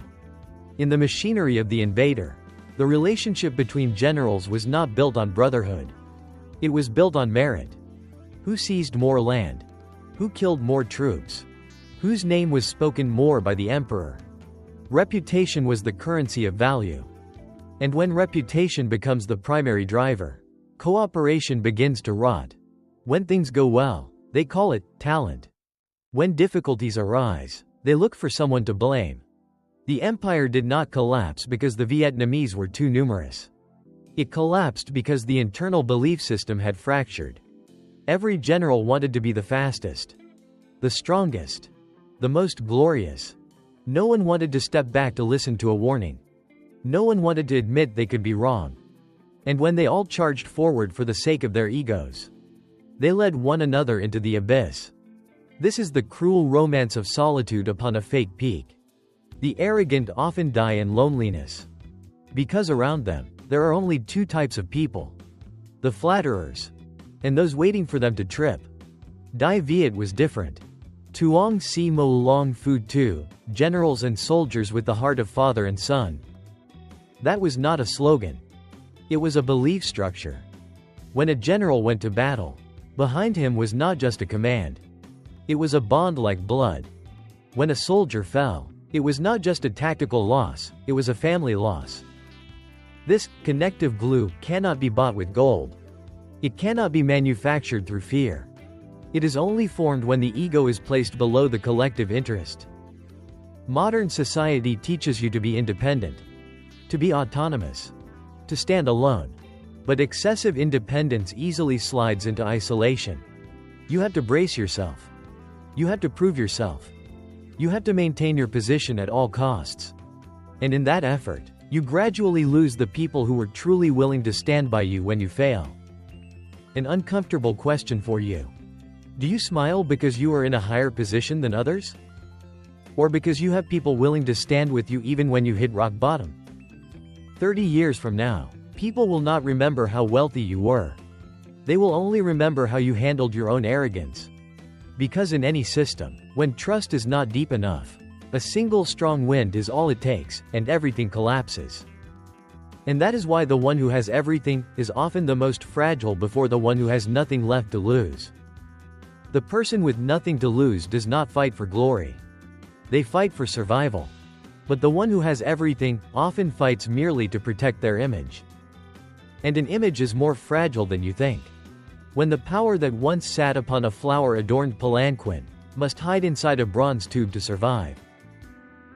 In the machinery of the invader, the relationship between generals was not built on brotherhood. It was built on merit. Who seized more land? Who killed more troops? Whose name was spoken more by the emperor? Reputation was the currency of value. And when reputation becomes the primary driver, cooperation begins to rot. When things go well, they call it talent. When difficulties arise, they look for someone to blame. The empire did not collapse because the Vietnamese were too numerous. It collapsed because the internal belief system had fractured. Every general wanted to be the fastest, the strongest, the most glorious. No one wanted to step back to listen to a warning. No one wanted to admit they could be wrong. And when they all charged forward for the sake of their egos, they led one another into the abyss. This is the cruel romance of solitude upon a fake peak. The arrogant often die in loneliness, because around them, there are only two types of people: the flatterers, and those waiting for them to trip. Dai Viet was different. Tuong Si Mo Long Fu Tu, generals and soldiers with the heart of father and son. That was not a slogan. It was a belief structure. When a general went to battle, behind him was not just a command. It was a bond like blood. When a soldier fell, it was not just a tactical loss, it was a family loss. This connective glue cannot be bought with gold. It cannot be manufactured through fear. It is only formed when the ego is placed below the collective interest. Modern society teaches you to be independent, to be autonomous, to stand alone. But excessive independence easily slides into isolation. You have to brace yourself. You have to prove yourself. You have to maintain your position at all costs. And in that effort, you gradually lose the people who were truly willing to stand by you when you fail. An uncomfortable question for you. Do you smile because you are in a higher position than others? Or because you have people willing to stand with you even when you hit rock bottom? 30 years from now, people will not remember how wealthy you were. They will only remember how you handled your own arrogance. Because in any system, when trust is not deep enough, a single strong wind is all it takes, and everything collapses. And that is why the one who has everything is often the most fragile before the one who has nothing left to lose. The person with nothing to lose does not fight for glory. They fight for survival. But the one who has everything often fights merely to protect their image. And an image is more fragile than you think. When the power that once sat upon a flower-adorned palanquin must hide inside a bronze tube to survive.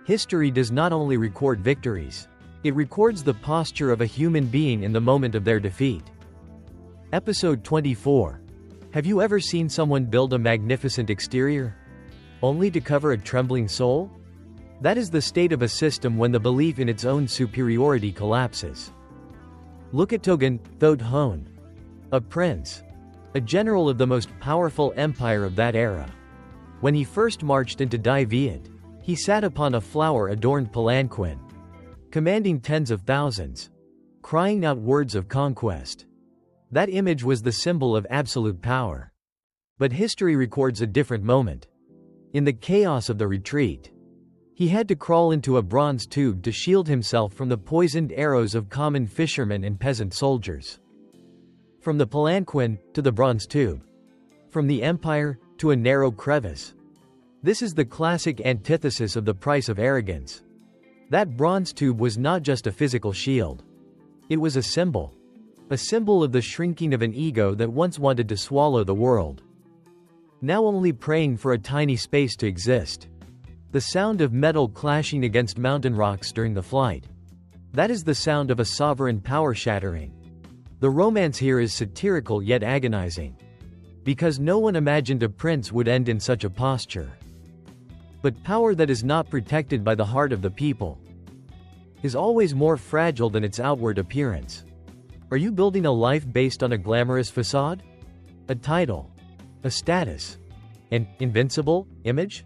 History does not only record victories, it records the posture of a human being in the moment of their defeat. Episode 24. Have you ever seen someone build a magnificent exterior, only to cover a trembling soul? That is the state of a system when the belief in its own superiority collapses. Look at Togen Thot Hon, a prince, a general of the most powerful empire of that era. When he first marched into Dai Viet, he sat upon a flower-adorned palanquin, commanding tens of thousands, crying out words of conquest. That image was the symbol of absolute power. But history records a different moment. In the chaos of the retreat, he had to crawl into a bronze tube to shield himself from the poisoned arrows of common fishermen and peasant soldiers. From the palanquin to the bronze tube. From the empire to a narrow crevice. This is the classic antithesis of the price of arrogance. That bronze tube was not just a physical shield. It was a symbol. A symbol of the shrinking of an ego that once wanted to swallow the world. Now only praying for a tiny space to exist. The sound of metal clashing against mountain rocks during the flight. That is the sound of a sovereign power shattering. The romance here is satirical yet agonizing. Because no one imagined a prince would end in such a posture. But power that is not protected by the heart of the people is always more fragile than its outward appearance. Are you building a life based on a glamorous facade? A title? A status? An invincible image?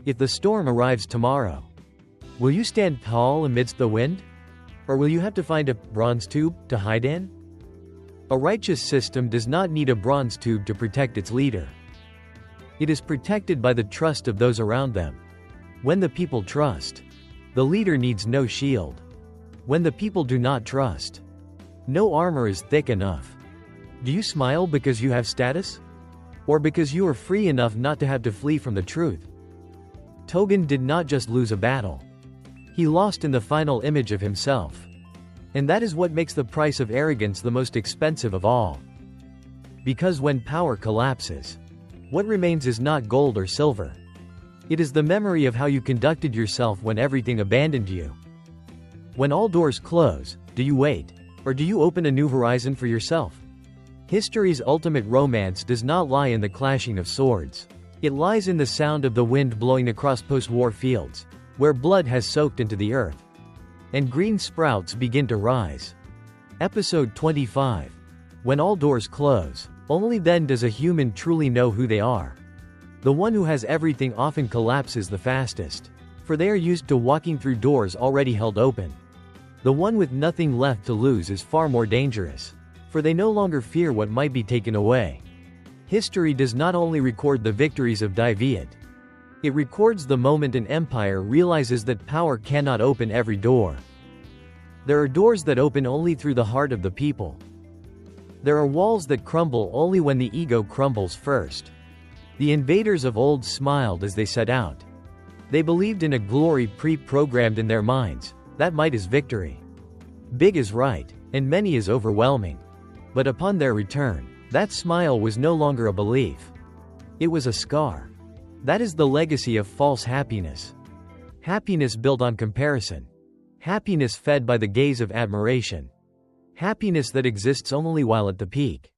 If the storm arrives tomorrow, will you stand tall amidst the wind? Or will you have to find a bronze tube to hide in? A righteous system does not need a bronze tube to protect its leader. It is protected by the trust of those around them. When the people trust, the leader needs no shield. When the people do not trust, no armor is thick enough. Do you smile because you have status? Or because you are free enough not to have to flee from the truth? Togen did not just lose a battle. He lost in the final image of himself. And that is what makes the price of arrogance the most expensive of all. Because when power collapses, what remains is not gold or silver. It is the memory of how you conducted yourself when everything abandoned you. When all doors close, do you wait? Or do you open a new horizon for yourself? History's ultimate romance does not lie in the clashing of swords. It lies in the sound of the wind blowing across post-war fields, where blood has soaked into the earth. and green sprouts begin to rise. Episode 25. When all doors close, only then does a human truly know who they are. The one who has everything often collapses the fastest, for they are used to walking through doors already held open. The one with nothing left to lose is far more dangerous, for they no longer fear what might be taken away. History does not only record the victories of Die Viet. It records the moment an empire realizes that power cannot open every door. There are doors that open only through the heart of the people. There are walls that crumble only when the ego crumbles first. The invaders of old smiled as they set out. They believed in a glory pre-programmed in their minds. That might is victory. Big is right, and many is overwhelming. But upon their return, that smile was no longer a belief. It was a scar. That is the legacy of false happiness. Happiness built on comparison. Happiness fed by the gaze of admiration. Happiness that exists only while at the peak.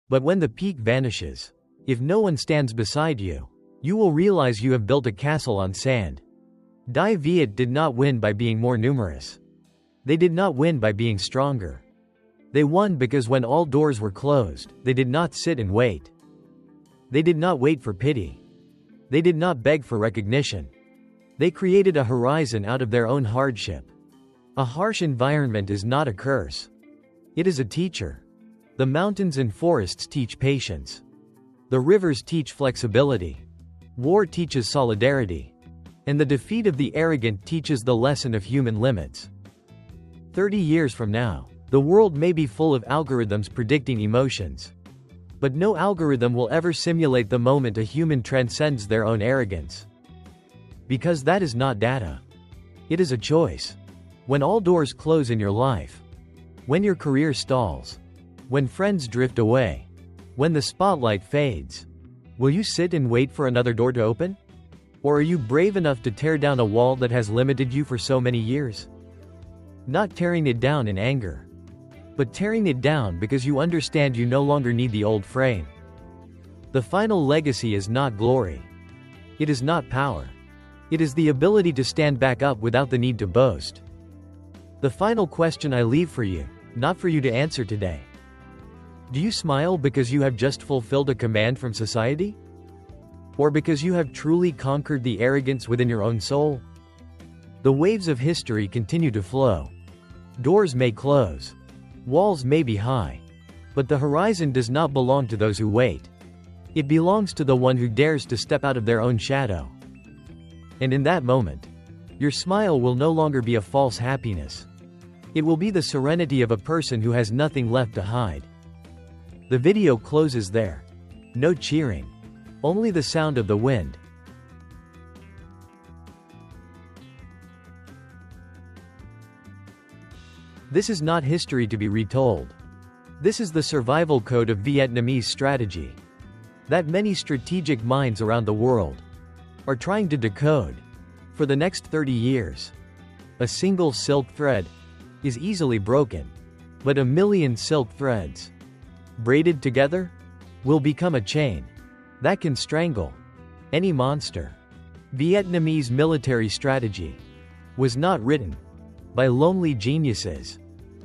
But when the peak vanishes, if no one stands beside you, you will realize you have built a castle on sand. Die Viet did not win by being more numerous. They did not win by being stronger. They won because when all doors were closed, they did not sit and wait. They did not wait for pity. They did not beg for recognition. They created a horizon out of their own hardship. A harsh environment is not a curse. It is a teacher. The mountains and forests teach patience. The rivers teach flexibility. War teaches solidarity. And the defeat of the arrogant teaches the lesson of human limits. 30 years from now, the world may be full of algorithms predicting emotions. But no algorithm will ever simulate the moment a human transcends their own arrogance. Because that is not data. It is a choice. When all doors close in your life, when your career stalls, when friends drift away, when the spotlight fades, will you sit and wait for another door to open? Or are you brave enough to tear down a wall that has limited you for so many years? Not tearing it down in anger, but tearing it down because you understand you no longer need the old frame. The final legacy is not glory. It is not power. It is the ability to stand back up without the need to boast. The final question I leave for you, not for you to answer today. Do you smile because you have just fulfilled a command from society? Or because you have truly conquered the arrogance within your own soul? The waves of history continue to flow. Doors may close. Walls may be high. But the horizon does not belong to those who wait. It belongs to the one who dares to step out of their own shadow. And in that moment, your smile will no longer be a false happiness. It will be the serenity of a person who has nothing left to hide. The video closes there. No cheering. Only the sound of the wind. This is not history to be retold. This is the survival code of Vietnamese strategy that many strategic minds around the world are trying to decode. For the next 30 years, a single silk thread is easily broken, but a million silk threads, braided together, will become a chain that can strangle any monster. Vietnamese military strategy was not written by lonely geniuses.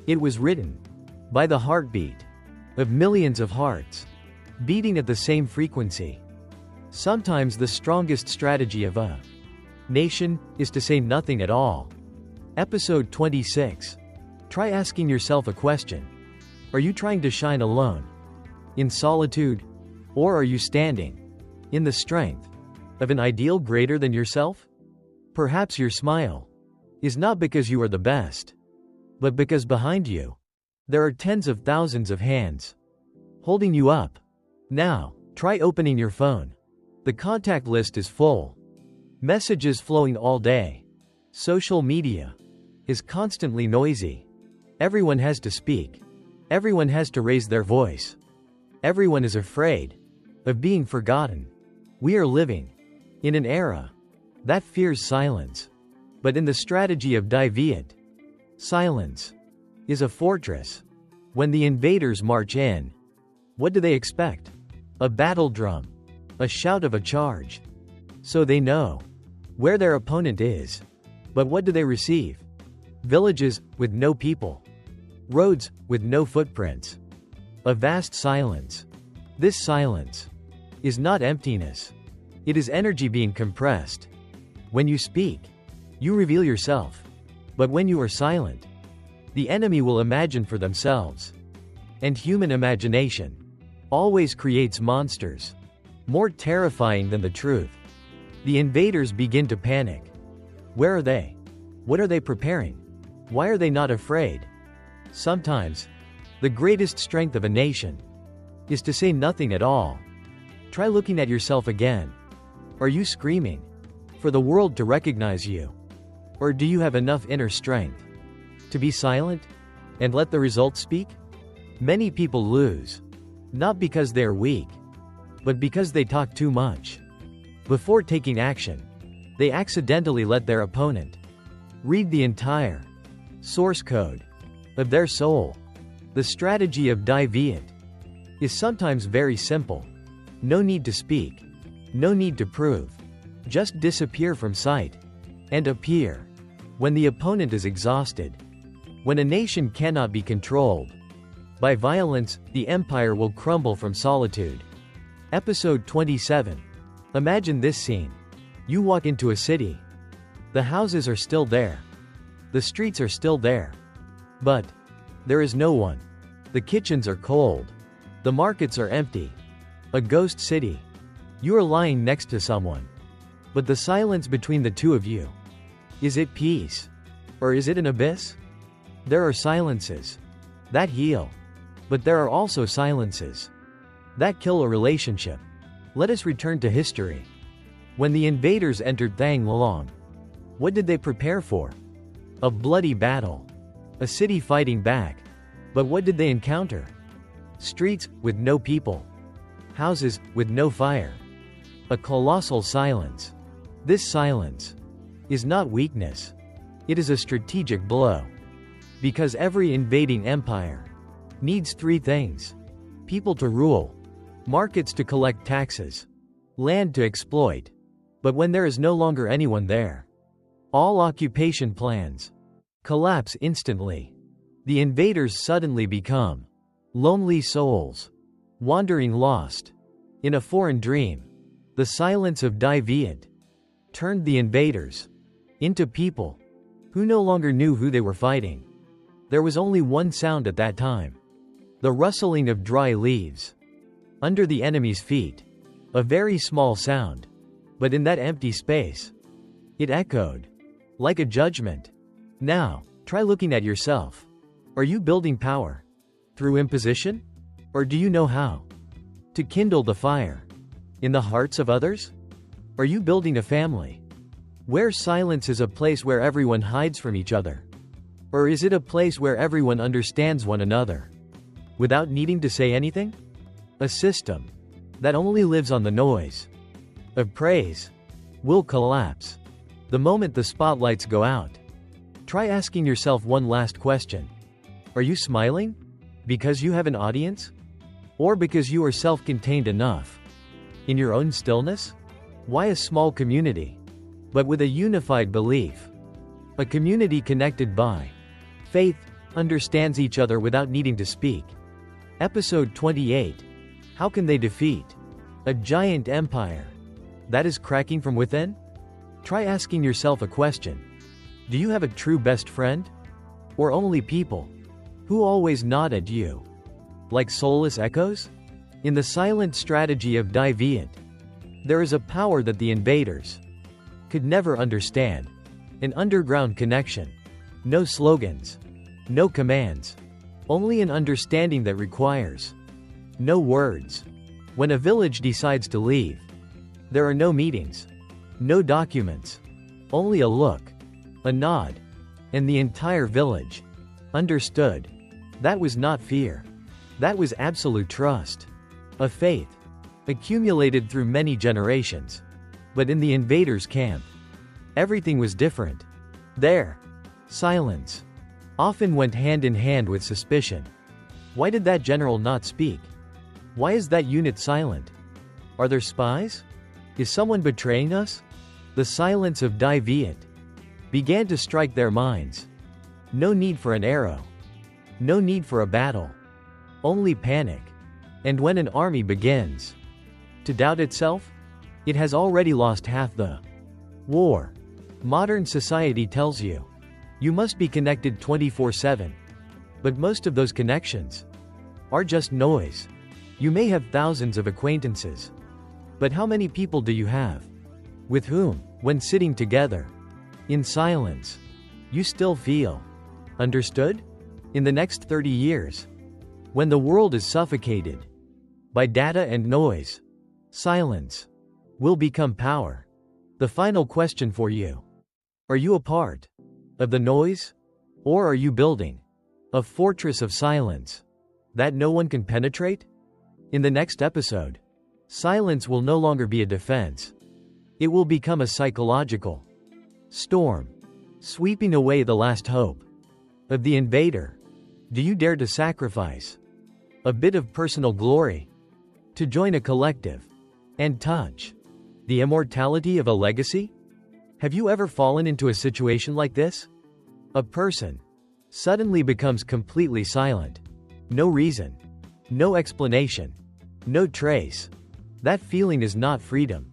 It was written by the heartbeat of millions of hearts, beating at the same frequency. Sometimes the strongest strategy of a nation is to say nothing at all. Episode 26. Try asking yourself a question. Are you trying to shine alone, in solitude, or are you standing in the strength of an ideal greater than yourself? Perhaps your smile is not because you are the best, but because behind you, there are tens of thousands of hands holding you up. Now, try opening your phone. The contact list is full. Messages flowing all day. Social media is constantly noisy. Everyone has to speak. Everyone has to raise their voice. Everyone is afraid of being forgotten. We are living in an era that fears silence. But in the strategy of Die Viet, silence is a fortress. When the invaders march in, what do they expect? A battle drum. A shout of a charge. So they know where their opponent is. But what do they receive? Villages with no people. Roads with no footprints. A vast silence. This silence is not emptiness. It is energy being compressed. When you speak, you reveal yourself. But when you are silent, the enemy will imagine for themselves. And human imagination always creates monsters more terrifying than the truth. The invaders begin to panic. Where are they? What are they preparing? Why are they not afraid? Sometimes, the greatest strength of a nation is to say nothing at all. Try looking at yourself again. Are you screaming for the world to recognize you? Or do you have enough inner strength to be silent and let the results speak? Many people lose, not because they are weak, but because they talk too much. Before taking action, they accidentally let their opponent read the entire source code of their soul. The strategy of Deviant is sometimes very simple. No need to speak. No need to prove. Just disappear from sight and appear when the opponent is exhausted. When a nation cannot be controlled by violence, the empire will crumble from solitude. Episode 27. Imagine this scene. You walk into a city. The houses are still there. The streets are still there. But there is no one. The kitchens are cold. The markets are empty. A ghost city. You are lying next to someone. But the silence between the two of you. Is it peace? Or is it an abyss? There are silences that heal. But there are also silences that kill a relationship. Let us return to history. When the invaders entered Thang-Long, what did they prepare for? A bloody battle. A city fighting back. But what did they encounter? Streets with no people. Houses with no fire. A colossal silence. This silence is not weakness. It is a strategic blow. Because every invading empire needs three things: people to rule, markets to collect taxes, land to exploit. But when there is no longer anyone there, all occupation plans collapse instantly. The invaders suddenly become lonely souls, wandering lost in a foreign dream. The silence of Deviant turned the invaders into people who no longer knew who they were fighting. There was only one sound at that time: the rustling of dry leaves under the enemy's feet. A very small sound, but in that empty space, it echoed like a judgment. Now, try looking at yourself. Are you building power through imposition? Or do you know how to kindle the fire in the hearts of others? Are you building a family where silence is a place where everyone hides from each other? Or is it a place where everyone understands one another without needing to say anything? A system that only lives on the noise of praise will collapse the moment the spotlights go out. Try asking yourself one last question. Are you smiling because you have an audience? Or because you are self-contained enough in your own stillness? Why a small community, but with a unified belief? A community connected by faith understands each other without needing to speak. Episode 28. How can they defeat a giant empire that is cracking from within? Try asking yourself a question. Do you have a true best friend? Or only people who always nod at you like soulless echoes? In the silent strategy of Deviant, there is a power that the invaders could never understand. An underground connection. No slogans. No commands. Only an understanding that requires no words. When a village decides to leave, there are no meetings. No documents. Only a look. A nod. And the entire village understood. That was not fear. That was absolute trust. A faith accumulated through many generations. But in the invaders' camp, everything was different. There, silence often went hand in hand with suspicion. Why did that general not speak? Why is that unit silent? Are there spies? Is someone betraying us? The silence of Deviant began to strike their minds. No need for an arrow. No need for a battle. Only panic. And when an army begins to doubt itself, it has already lost half the war. Modern society tells you, you must be connected 24/7. But most of those connections are just noise. You may have thousands of acquaintances. But how many people do you have? With whom, when sitting together, in silence, you still feel understood? In the next 30 years, when the world is suffocated by data and noise, silence will become power. The final question for you: are you a part of the noise? Or are you building a fortress of silence that no one can penetrate? In the next episode, silence will no longer be a defense. It will become a psychological storm, sweeping away the last hope of the invader. Do you dare to sacrifice a bit of personal glory to join a collective and touch the immortality of a legacy? Have you ever fallen into a situation like this? A person suddenly becomes completely silent. No reason, no explanation, no trace. That feeling is not freedom.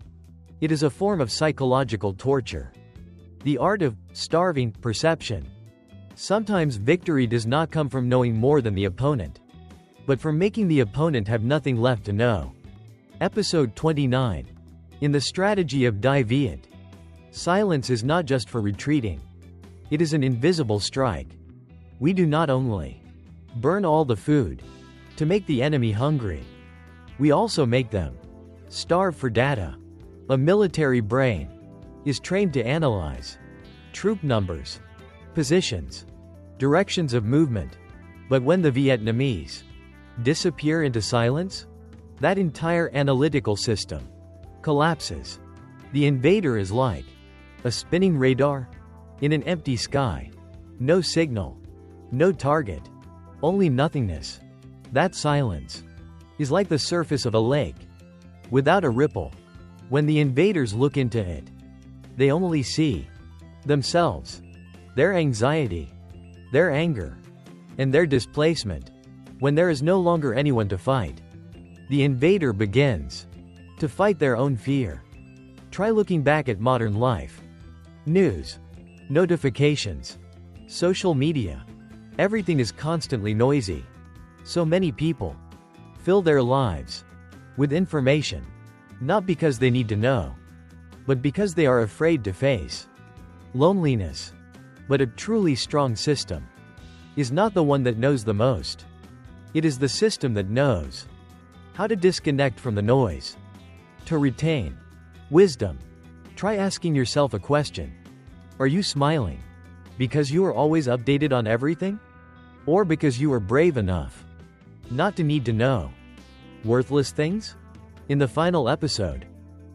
It is a form of psychological torture. The art of starving perception. Sometimes victory does not come from knowing more than the opponent, but from making the opponent have nothing left to know. Episode 29. In the strategy of Die Viet, silence is not just for retreating. It is an invisible strike. We do not only burn all the food to make the enemy hungry, we also make them starve for data. A military brain is trained to analyze troop numbers, positions, directions of movement. But when the Vietnamese disappear into silence, that entire analytical system collapses. The invader is like a spinning radar in an empty sky. No signal, no target, only nothingness. That silence is like the surface of a lake without a ripple. When the invaders look into it, they only see themselves, their anxiety, their anger, and their displacement. When there is no longer anyone to fight, the invader begins to fight their own fear. Try looking back at modern life. News, notifications, social media. Everything is constantly noisy. So many people fill their lives with information, not because they need to know, but because they are afraid to face loneliness. But a truly strong system is not the one that knows the most. It is the system that knows how to disconnect from the noise. To retain wisdom, try asking yourself a question. Are you smiling because you are always updated on everything? Or because you are brave enough not to need to know worthless things? In the final episode,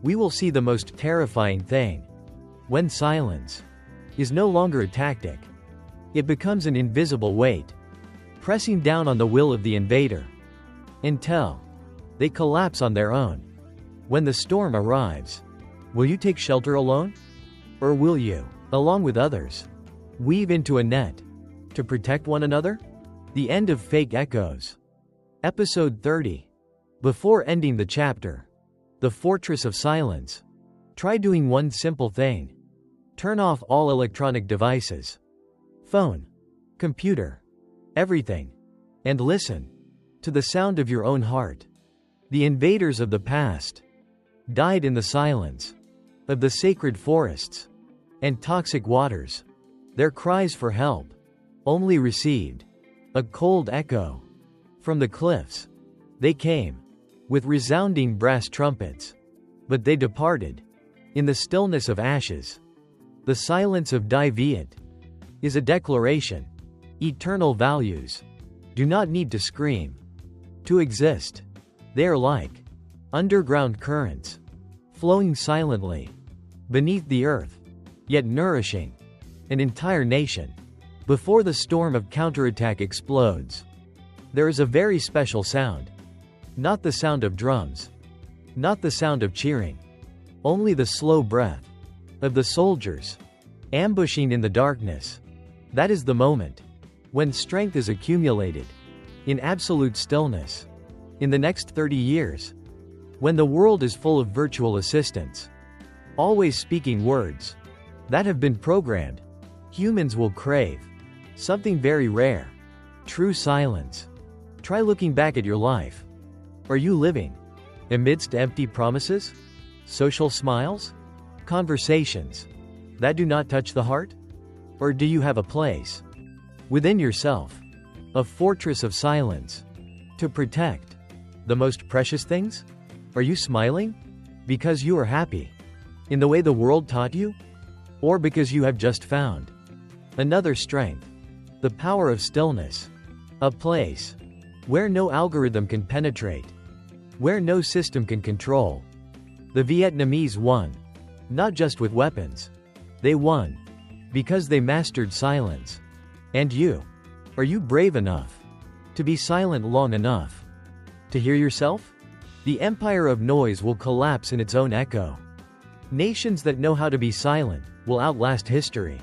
we will see the most terrifying thing. When silence is no longer a tactic, it becomes an invisible weight, pressing down on the will of the invader until they collapse on their own. When the storm arrives, will you take shelter alone? Or will you, along with others, weave into a net to protect one another? The end of Fake Echoes. Episode 30. Before ending the chapter, The Fortress of Silence, try doing one simple thing. Turn off all electronic devices. Phone, computer, everything. And listen to the sound of your own heart. The invaders of the past died in the silence of the sacred forests and toxic waters. Their cries for help only received a cold echo from the cliffs. They came with resounding brass trumpets, but they departed in the stillness of ashes. The silence of Die Viet is a declaration. Eternal values do not need to scream to exist. They are like underground currents, flowing silently beneath the earth, yet nourishing an entire nation. Before the storm of counterattack explodes, there is a very special sound. Not the sound of drums, not the sound of cheering, only the slow breath of the soldiers ambushing in the darkness. That is the moment when strength is accumulated in absolute stillness. In the next 30 years, when the world is full of virtual assistants, always speaking words that have been programmed, humans will crave something very rare: true silence. Try looking back at your life. Are you living amidst empty promises, social smiles, conversations that do not touch the heart? Or do you have a place within yourself, a fortress of silence, to protect the most precious things? Are you smiling because you are happy in the way the world taught you? Or because you have just found another strength, the power of stillness, a place where no algorithm can penetrate, where no system can control? The Vietnamese won, not just with weapons. They won because they mastered silence. And you? Are you brave enough to be silent long enough to hear yourself? The empire of noise will collapse in its own echo. Nations that know how to be silent will outlast history.